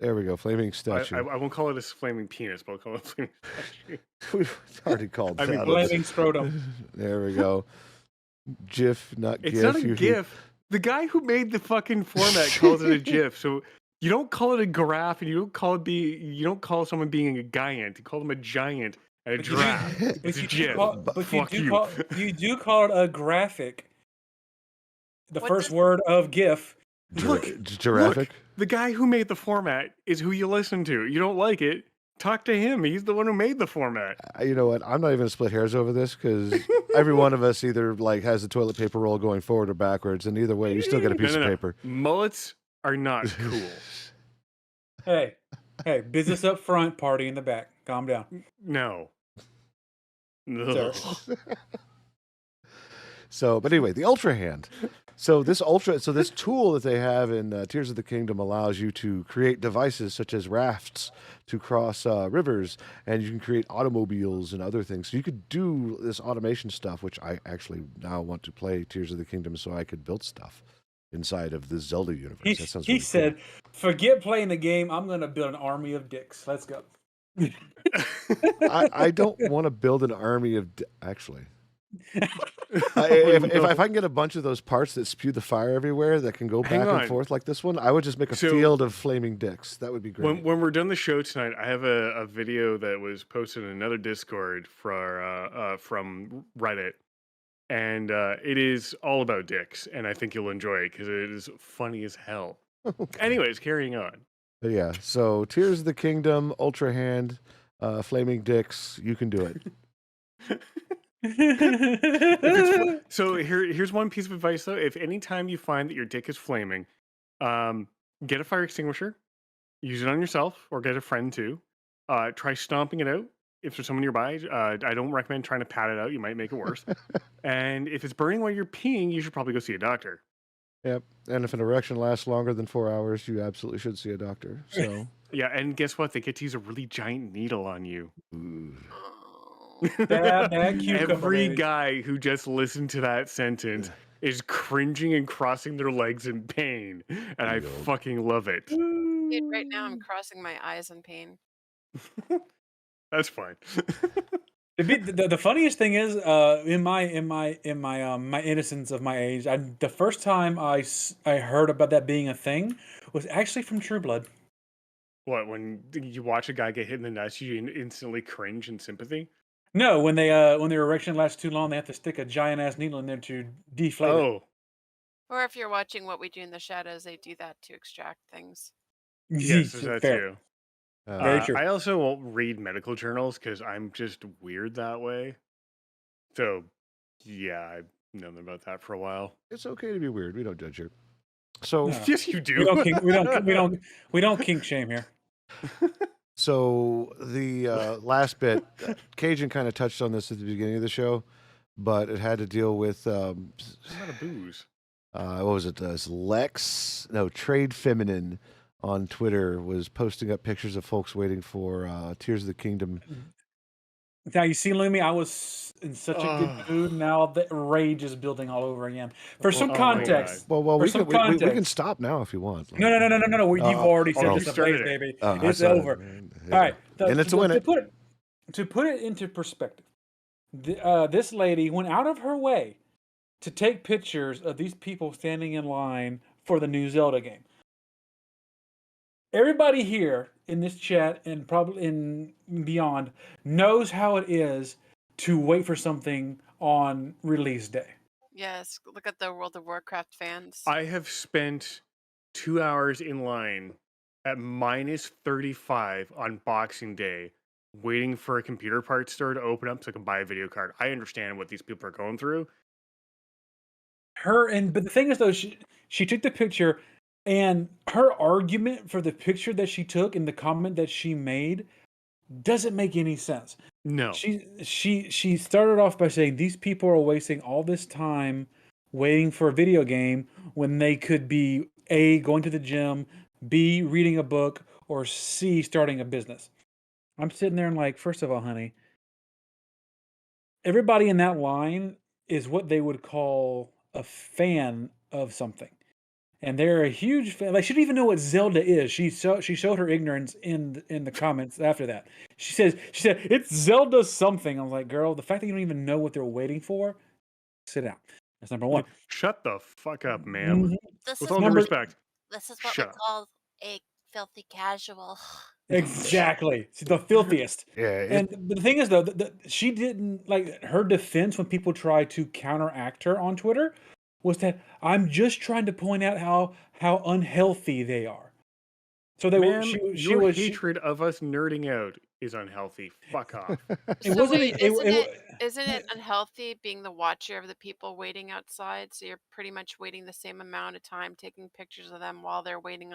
There we go, flaming statue. I won't call it a flaming penis, but I'll call it a flaming statue. We've already called I mean, that. Flaming scrotum. There we go. GIF, not It's GIF. not a GIF. The guy who made the fucking format calls it a GIF. So you don't call it a graph, and you don't call someone being a giant. You call them a giant and a giraffe. It's a GIF. Fuck you. You do call it a graphic. The What first does- word of GIF. Look, Giraffic. The guy who made the format is who you listen to. You don't like it, Talk to him. He's the one who made the format. You know what? I'm not even gonna split hairs over this because every one of us either like has the toilet paper roll going forward or backwards, and either way, you still get a piece of paper. Mullets are not cool. Hey, business up front, party in the back. Calm down. No. Sorry. So, but anyway, the Ultra Hand. So this tool that they have in Tears of the Kingdom allows you to create devices such as rafts to cross rivers, and you can create automobiles and other things. So you could do this automation stuff, which I actually now want to play Tears of the Kingdom so I could build stuff inside of the Zelda universe. That sounds really said, cool. "Forget playing the game. I'm going to build an army of dicks. Let's go." I don't want to build an army of actually. If I can get a bunch of those parts that spew the fire everywhere that can go back and forth like this one, I would just make a field of flaming dicks. That would be great. When we're done the show tonight, I have a video that was posted in another Discord from Reddit, and it is all about dicks, and I think you'll enjoy it because it is funny as hell. Okay. Anyways, carrying on. But yeah, so Tears of the Kingdom, Ultra Hand, flaming dicks, you can do it. So here's one piece of advice though. If anytime you find that your dick is flaming, get a fire extinguisher, use it on yourself or get a friend too. Try stomping it out if there's someone nearby. I don't recommend trying to pat it out. You might make it worse. And if it's burning while you're peeing, you should probably go see a doctor. Yep. And if an erection lasts longer than 4 hours, you absolutely should see a doctor. So yeah, and guess what? They get to use a really giant needle on you. Every guy who just listened to that sentence is cringing and crossing their legs in pain, and I fucking love it. Dude, right now I'm crossing my eyes in pain. That's fine. The funniest thing is, in my innocence of my age, the first time I heard about that being a thing was actually from True Blood. What, when you watch a guy get hit in the nuts, you instantly cringe in sympathy? No, when their erection lasts too long, they have to stick a giant ass needle in there to deflate it. Or if you're watching What We Do in the Shadows, they do that to extract things. Yes, there's that too. Very true. I also won't read medical journals because I'm just weird that way. So, yeah, I've known about that for a while. It's okay to be weird. We don't judge here. So yes, you do. We don't kink shame here. So the last bit, Cajun kind of touched on this at the beginning of the show, but it had to deal with not a booze. What was it? Trade Feminine on Twitter was posting up pictures of folks waiting for Tears of the Kingdom. Now you see, Lumi, I was in such a good mood. Now the rage is building all over again. For some context, we can stop now if you want. No. You've already said this, baby. It's over. All right, and it's a win. To put it into perspective, this lady went out of her way to take pictures of these people standing in line for the new Zelda game. Everybody here in this chat and probably in beyond knows how it is to wait for something on release day. Yes, look at the World of Warcraft fans. I have spent 2 hours in line at minus 35 on Boxing Day waiting for a computer parts store to open up so I can buy a video card. I understand what these people are going through. But the thing is though, she took the picture. And her argument for the picture that she took and the comment that she made doesn't make any sense. No. She started off by saying these people are wasting all this time waiting for a video game when they could be A, going to the gym, B, reading a book, or C, starting a business. I'm sitting there and like, first of all, honey, everybody in that line is what they would call a fan of something. And they're a huge fan. Like, she didn't even know what Zelda is. She showed her ignorance in the comments after that. She said it's Zelda something. I was like, girl, the fact that you don't even know what they're waiting for, sit down. That's number one. Shut the fuck up, ma'am. Mm-hmm. With all due respect. This is what we call a filthy casual. Exactly. She's the filthiest. Yeah. And the thing is, though, she didn't, like, her defense when people try to counteract her on Twitter was that I'm just trying to point out how unhealthy they are. So they your hatred of us nerding out is unhealthy. Fuck off. It So wasn't. wait, isn't No, it unhealthy being the watcher of the people waiting outside? So you're pretty much waiting the same amount of time, taking pictures of them while they're waiting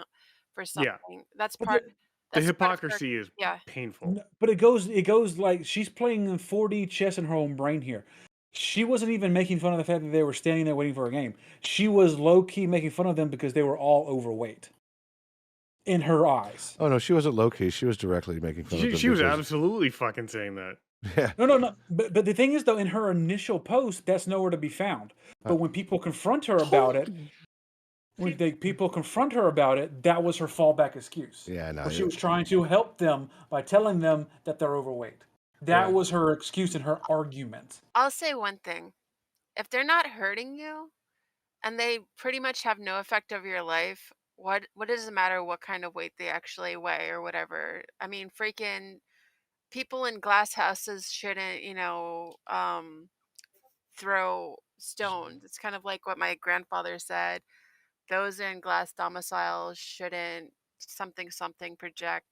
for Yeah. something. That's but part. The That's part of her. hypocrisy is Yeah. painful. but it goes like she's playing in 4D chess in her own brain here. She wasn't even making fun of the fact that they were standing there waiting for a game. She was low key making fun of them because they were all overweight in her eyes. Oh no, she wasn't low key. She was directly making fun of them. She was because- absolutely fucking saying that. Yeah. No. But the thing is, though, in her initial post, that's nowhere to be found. But when people confront her about it, people confront her about it, that was her fallback excuse. Yeah, no. Where she was trying to help them by telling them that they're overweight. That was her excuse and her argument. I'll say one thing. If they're not hurting you and they pretty much have no effect over your life, what does it matter what kind of weight they actually weigh or whatever? I mean, freaking people in glass houses shouldn't, throw stones. It's kind of like what my grandfather said. Those in glass domiciles shouldn't something project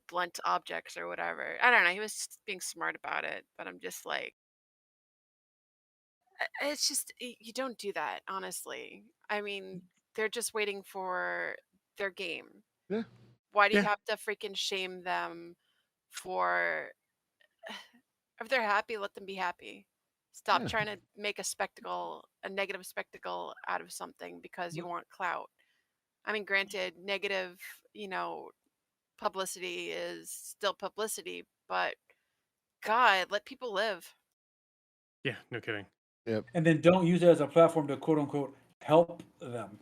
blunt objects or whatever. I don't know. He was just being smart about it, but I'm just like, it's just you don't do that, honestly. I mean, they're just waiting for their game. Yeah. Why do you Yeah. have to freaking shame them for if they're happy, let them be happy. Stop Yeah. trying to make a negative spectacle out of something because you want clout. I mean, granted, negative, publicity is still publicity, but God, let people live. Yeah, no kidding. And then don't use it as a platform to quote unquote help them.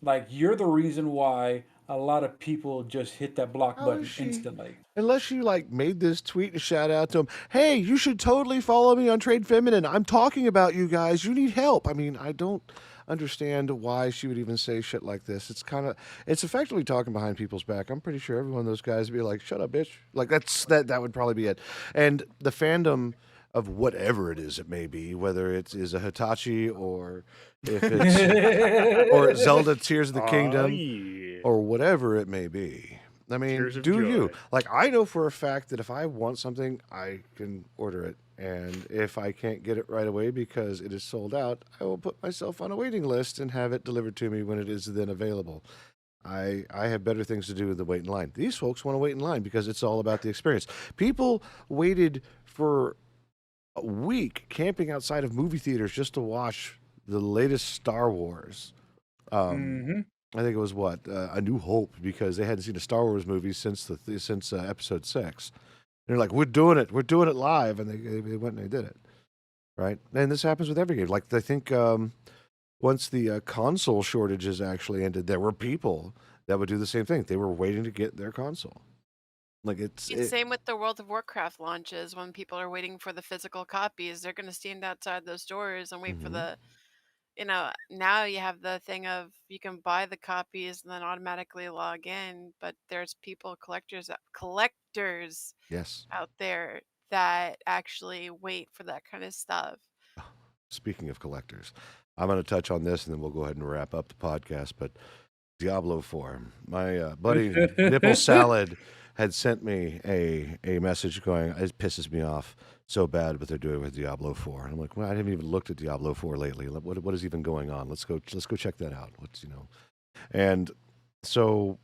Like you're the reason why a lot of people just hit that block How button is she- instantly. Unless you like made this tweet and shout out to him, hey, you should totally follow me on Trade Feminine. I'm talking about you guys. You need help. I mean, I don't understand why she would even say shit like this. It's effectively talking behind people's back. I'm pretty sure every one of those guys would be like, shut up, bitch. Like that would probably be it. And the fandom of whatever it is it may be, whether it is a Hitachi or if it's or Zelda Tears of the Kingdom Yeah. or whatever it may be. I mean, Tears of do you? joy. Like, I know for a fact that if I want something, I can order it. And if I can't get it right away because it is sold out, I will put myself on a waiting list and have it delivered to me when it is then available. I have better things to do than wait in line. These folks want to wait in line because it's all about the experience. People waited for a week camping outside of movie theaters just to watch the latest Star Wars. I think it was A New Hope, because they hadn't seen a Star Wars movie since Episode 6. And they're like, we're doing it live, and they went and they did it, right? And this happens with every game. Like I think once the console shortages actually ended, there were people that would do the same thing. They were waiting to get their console. Like Same with the World of Warcraft launches. When people are waiting for the physical copies, they're going to stand outside those doors and wait for the now you have the thing of you can buy the copies and then automatically log in, but there's collectors yes. out there that actually wait for that kind of stuff. Speaking of collectors, I'm going to touch on this and then we'll go ahead and wrap up the podcast. But Diablo 4, my buddy Nipple Salad had sent me a message going, it pisses me off so bad what they're doing with Diablo 4. And I'm like, well, I haven't even looked at Diablo 4 lately. What is even going on? Let's go check that out. And so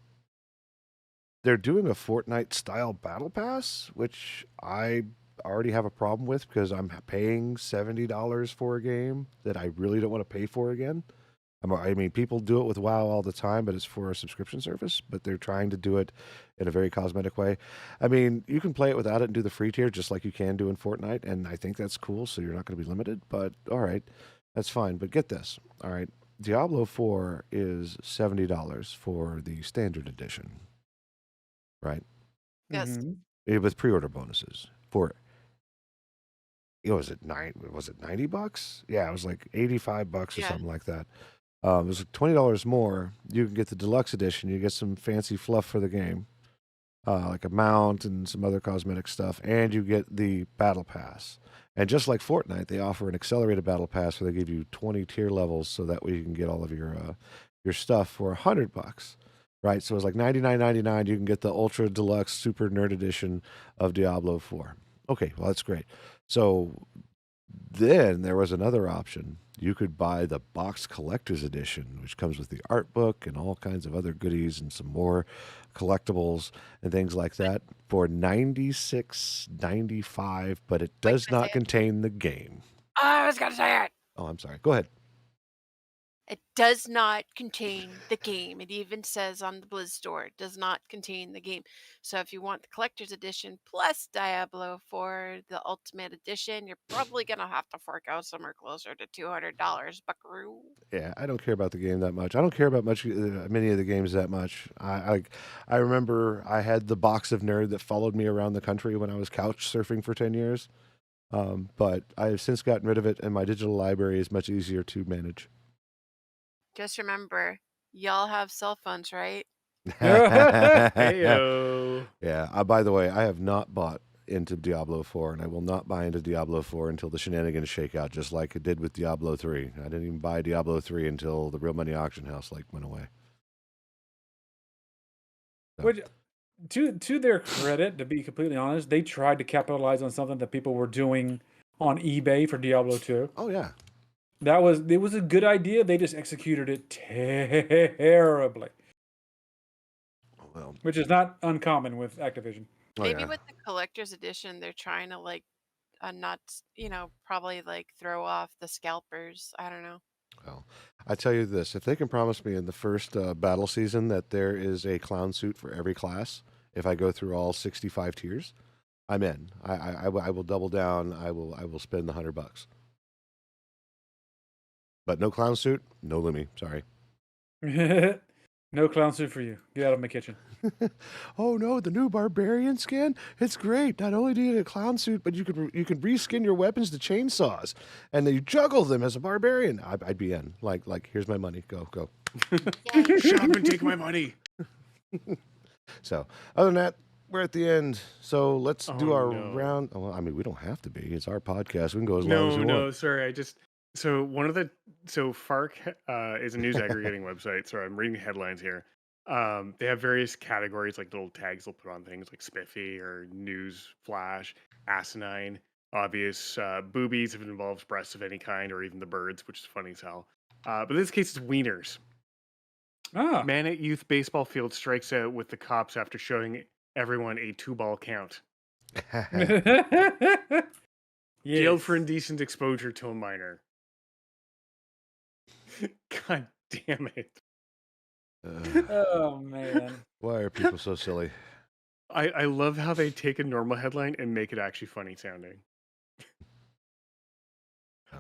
they're doing a Fortnite style battle pass, which I already have a problem with because I'm paying $70 for a game that I really don't want to pay for again. I mean, people do it with WoW all the time, but it's for a subscription service, but they're trying to do it in a very cosmetic way. I mean, you can play it without it and do the free tier just like you can do in Fortnite, and I think that's cool, so you're not going to be limited, but all right, that's fine. But get this, all right, Diablo 4 is $70 for the standard edition, right? Yes. With pre-order bonuses for... was it $90? Yeah, it was like $85 or something like that. It was like $20 more. You can get the deluxe edition. You get some fancy fluff for the game, like a mount and some other cosmetic stuff, and you get the battle pass. And just like Fortnite, they offer an accelerated battle pass where they give you 20 tier levels, so that way you can get all of your stuff for $100. right? So it was like $99.99. You can get the Ultra Deluxe Super Nerd Edition of Diablo 4. Okay, well, that's great. So then there was another option. You could buy the box collector's edition, which comes with the art book and all kinds of other goodies and some more collectibles and things like that for $96.95, but it Wait, does can I say not it? contain the game. I was gonna say it. Oh, I'm sorry. Go ahead. It does not contain the game. It even says on the Blizz store, it does not contain the game. So if you want the collector's edition plus Diablo 4, the Ultimate Edition, you're probably gonna have to fork out somewhere closer to $200, buckaroo. Yeah, I don't care about the game that much. I don't care about many of the games that much. I remember I had the box of Nerd that followed me around the country when I was couch surfing for 10 years. But I have since gotten rid of it, and my digital library is much easier to manage. Just remember, y'all have cell phones, right? Heyo. Yeah. By the way, I have not bought into Diablo 4, and I will not buy into Diablo 4 until the shenanigans shake out, just like it did with Diablo 3. I didn't even buy Diablo 3 until the Real Money Auction House went away. So, Which, to their credit, to be completely honest, they tried to capitalize on something that people were doing on eBay for Diablo 2. oh yeah. It was a good idea. They just executed it terribly, Well, which is not uncommon with Activision. oh Maybe yeah. with the collector's edition, they're trying to not, probably like throw off the scalpers. I don't know. Well, I tell you this: if they can promise me in the first battle season that there is a clown suit for every class, if I go through all 65 tiers, I'm in. I will double down. I will spend the $100. But no clown suit, no Lumi. Sorry. No clown suit for you. Get out of my kitchen. Oh no, the new barbarian skin? It's great. Not only do you get a clown suit, but you can reskin your weapons to chainsaws, and then you juggle them as a barbarian. I'd be in. Like here's my money. Go. Shut up and take my money. So other than that, we're at the end. So let's do Oh, our no. round. Well, I mean, we don't have to be. It's our podcast. We can go as long as we No, want. sorry. So FARC is a news aggregating website. So I'm reading the headlines here. They have various categories, like little tags they'll put on things like spiffy or news flash, asinine, obvious, boobies if it involves breasts of any kind, or even the birds, which is funny as hell. But in this case, it's wieners. Ah. Man at youth baseball field strikes out with the cops after showing everyone a 2-ball count. Jailed for Yes. indecent exposure to a minor. God damn it. Oh man. Why are people so silly? I love how they take a normal headline and make it actually funny sounding.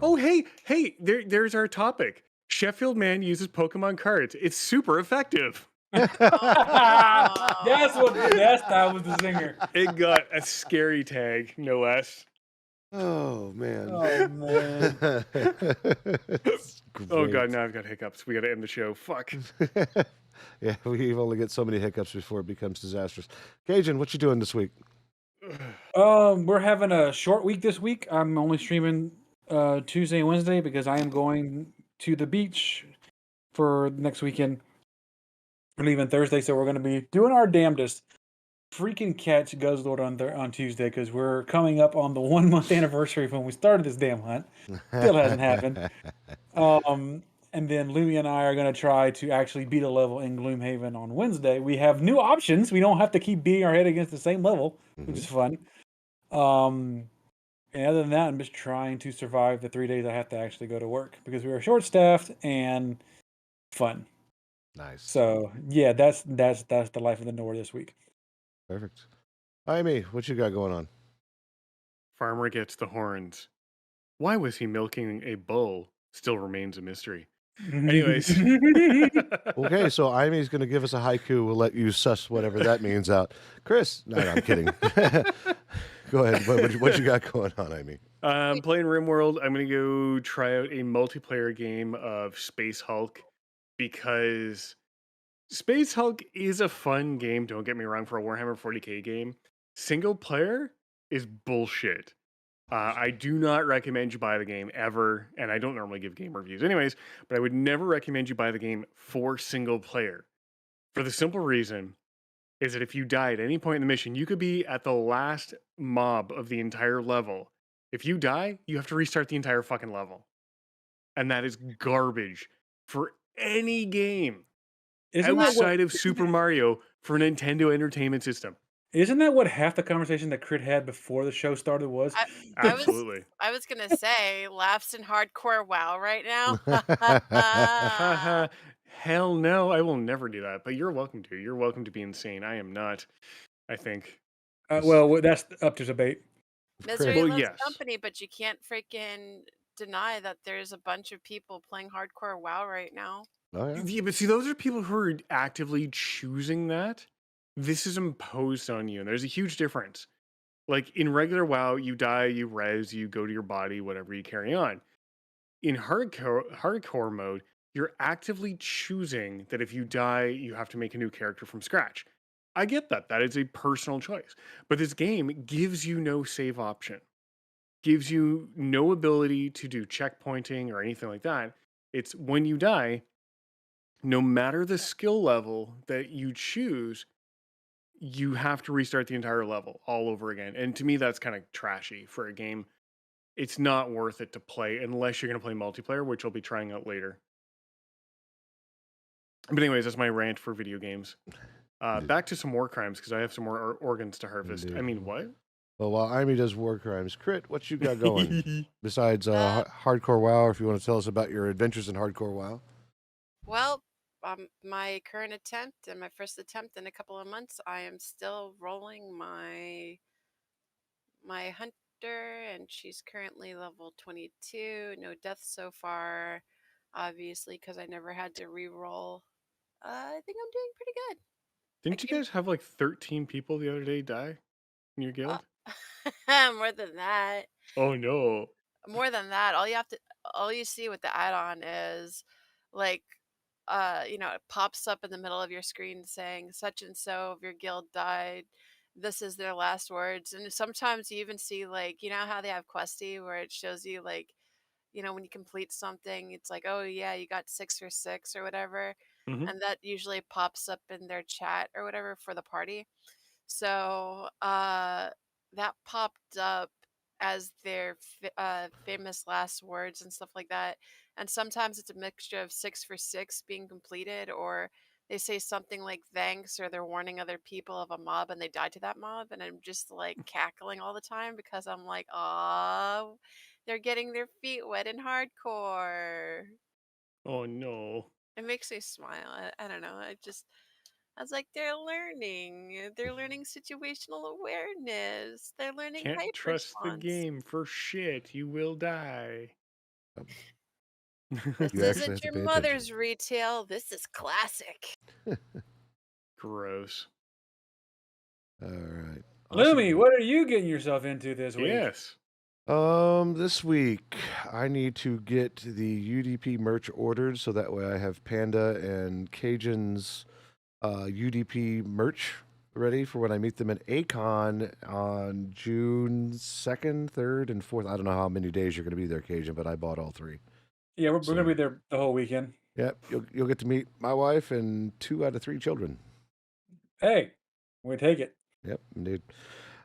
Oh, hey, there's our topic. Sheffield man uses Pokemon cards. It's super effective. That was the zinger. It got a scary tag, no less. Oh man. Oh man. Oh Great. god, now I've got hiccups. We got to end the show. Fuck. Yeah, we only get so many hiccups before it becomes disastrous. Cajun, what you doing this week? We're having a short week this week. I'm only streaming Tuesday and Wednesday because I am going to the beach for next weekend. We're leaving Thursday, so we're going to be doing our damnedest. Freaking catch Guzzlord on Tuesday because we're coming up on the 1 month anniversary of when we started this damn hunt. Still hasn't happened. And then Louie and I are going to try to actually beat a level in Gloomhaven on Wednesday. We have new options. We don't have to keep beating our head against the same level, which is fun. And other than that, I'm just trying to survive the 3 days I have to actually go to work because we are short-staffed and fun. Nice. So yeah, that's the life of the Nord this week. Perfect. Amy, what you got going on? Farmer gets the horns. Why was he milking a bull? Still remains a mystery. Anyways. Okay, so Amy's going to give us a haiku. We'll let you suss whatever that means out. Chris, no, I'm kidding. Go ahead. What you got going on, Amy? Playing RimWorld. I'm going to go try out a multiplayer game of Space Hulk because Space Hulk is a fun game. Don't get me wrong, for a Warhammer 40k game. Single player is bullshit. I do not recommend you buy the game ever, and I don't normally give game reviews anyways, but I would never recommend you buy the game for single player. For the simple reason is that if you die at any point in the mission, you could be at the last mob of the entire level. If you die, you have to restart the entire fucking level. And that is garbage for any game Isn't that what? outside of Super Mario for Nintendo Entertainment System. Isn't that what half the conversation that Crit had before the show started was? Absolutely. I was gonna say laughs in hardcore WoW right now. Haha. Hell no, I will never do that. But you're welcome to. You're welcome to be insane. I am not, I think. Well, that's up to debate. Misery Well, loves yes. company, but you can't freaking deny that there's a bunch of people playing hardcore WoW right now. Oh, yeah. Yeah, but see, those are people who are actively choosing that. This is imposed on you, and there's a huge difference. Like in regular WoW, you die, you res, you go to your body, whatever, you carry on. In hardcore mode, you're actively choosing that if you die, you have to make a new character from scratch. I get that. That is a personal choice. But this game gives you no save option, gives you no ability to do checkpointing or anything like that. It's when you die, no matter the skill level that you choose, you have to restart the entire level all over again. And to me, that's kind of trashy for a game. It's not worth it to play unless you're going to play multiplayer, which I'll be trying out later. But anyways, that's my rant for video games. Back to some war crimes, because I have some more organs to harvest. Indeed. I mean, what? Well, while Amy does war crimes, Crit, what you got going besides hardcore WoW? Or if you want to tell us about your adventures in hardcore WoW. Well, my current attempt and my first attempt in a couple of months, I am still rolling my hunter, and she's currently level 22. No deaths so far, obviously, because I never had to re-roll. I think I'm doing pretty good. Didn't you guys have like 13 people the other day die in your guild? More than that. Oh no. More than that, all you see with the add-on is like it pops up in the middle of your screen saying such and so of your guild died. This is their last words. And sometimes you even see, like, you know how they have Questy where it shows you, like, when you complete something, it's like, oh yeah, you got 6 or 6 or whatever. Mhm. And that usually pops up in their chat or whatever for the party. So that popped up as their famous last words and stuff like that. And sometimes it's a mixture of 6 for 6 being completed, or they say something like thanks, or they're warning other people of a mob and they die to that mob. And I'm just like cackling all the time because I'm like, oh, they're getting their feet wet in hardcore. Oh no. It makes me smile. I don't know. I was like, they're learning. They're learning situational awareness. They're learning Can't hyper trust the response. game for shit. You will die. This You actually have isn't to your pay mother's attention. retail. This is classic. Gross. All right. Lumi, what are you getting yourself into this week? Yes. This week I need to get the UDP merch ordered so that way I have Panda and Cajun's UDP merch ready for when I meet them at ACON on June 2nd, 3rd, and 4th. I don't know how many days you're going to be there, Cajun, but I bought all 3. Yeah, we're going to be there the whole weekend. Yep, you'll get to meet my wife and 2 out of 3 children. Hey, we take it. Yep, indeed.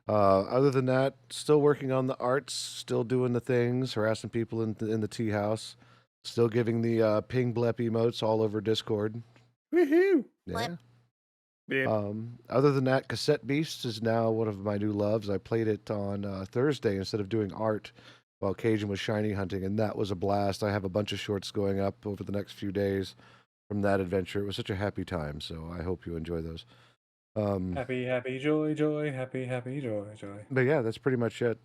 Other than that, still working on the arts, still doing the things, harassing people in the tea house, still giving the ping blep emotes all over Discord. Woohoo! Yeah. Yeah. Other than that, Cassette Beasts is now one of my new loves. I played it on Thursday instead of doing art while Cajun was shiny hunting, and that was a blast. I have a bunch of shorts going up over the next few days from that adventure. It was such a happy time, so I hope you enjoy those. Happy, happy, joy, joy, happy, happy, joy, joy. But yeah, that's pretty much it.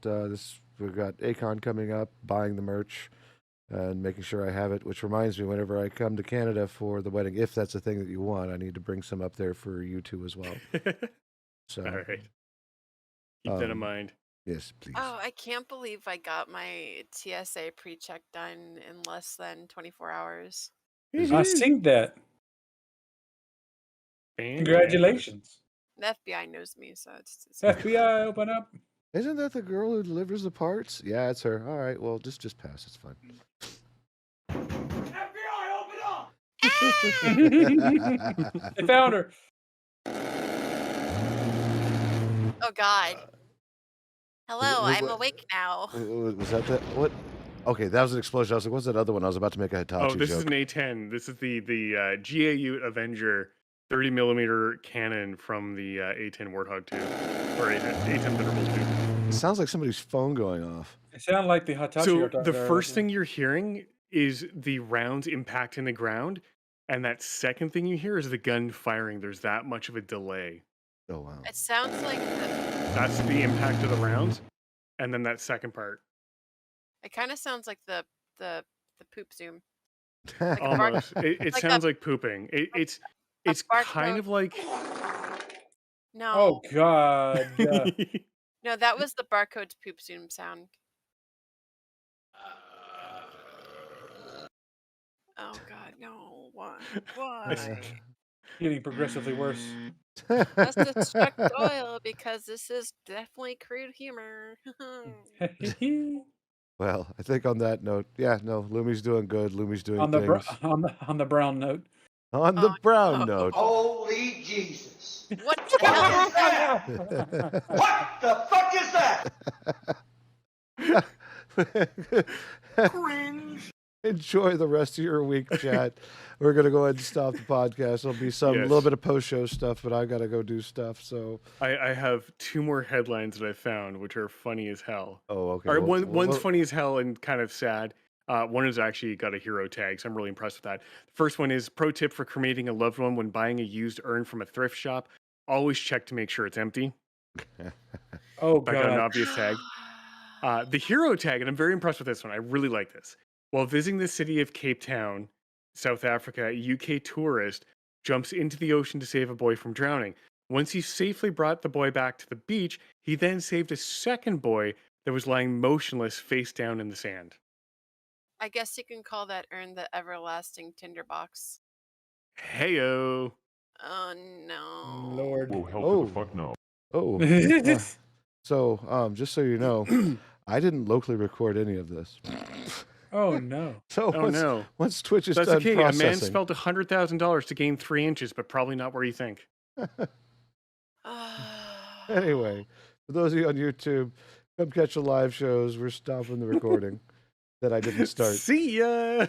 We've got ACON coming up, buying the merch, and making sure I have it. Which reminds me, whenever I come to Canada for the wedding, if that's a thing that you want, I need to bring some up there for you two as well. So, all right. Keep that in mind. Yes, please. Oh, I can't believe I got my TSA pre-check done in less than 24 hours. I seen that. Congratulations. The FBI knows me, so it's FBI, open up. Isn't that the girl who delivers the parts? Yeah, it's her. All right, well, just pass. It's fine. FBI, open up! They found her. Oh God. Hello, Wait, I'm awake now. was that the what? Okay, that was an explosion. I was like, what's that other one? I was about to make a Oh, Hitachi this is joke. an A10. This is the GAU Avenger 30 millimeter cannon from the A10 Warthog 2 or A10 Thunderbolt 2. It sounds like somebody's phone going off. It sounded like the Hitachi. So are the first thing you're hearing is the rounds impacting the ground, and that second thing you hear is the gun firing. There's that much of a delay. Oh wow. It sounds like That's the impact of the rounds, and then that second part. it kind of sounds like the poop zoom. Like a bark, Almost. It like sounds like pooping. It's kind barcode. of like. No, Oh God. no, that was the barcode's poop zoom sound. Oh God, no! Why? Why? Getting progressively worse. Must have struck Doyle because this is definitely crude humor. Well, I think on that note, yeah, no, Lumi's doing good. Lumi's doing on the things. on the brown note. On the brown no. note. Holy Jesus. What the hell is that? What the fuck is that? Cringe. Enjoy the rest of your week, chat. We're gonna go ahead and stop the podcast. There'll be some little bit of post-show stuff, but I gotta go do stuff. So I have 2 more headlines that I found, which are funny as hell. oh, okay. Or one's funny as hell and kind of sad. One has actually got a hero tag, so I'm really impressed with that. The first one is pro tip for cremating a loved one when buying a used urn from a thrift shop. Always check to make sure it's empty. Oh I got an God. obvious tag. The hero tag, and I'm very impressed with this one. I really like this. While visiting the city of Cape Town, South Africa, a UK tourist jumps into the ocean to save a boy from drowning. Once he safely brought the boy back to the beach, he then saved a second boy that was lying motionless face down in the sand. I guess you can call that urn the everlasting tinderbox. Heyo. Oh no. Lord. Whoa, hell Oh. to the fuck no. Oh. So, just so you know, I didn't locally record any of this. Oh no. So Oh no. once Twitch is That's done okay. A processing, man spent $100,000 to gain 3 inches, but probably not where you think. Anyway, for those of you on YouTube, come catch the live shows. We're stopping the recording that I didn't start. See ya.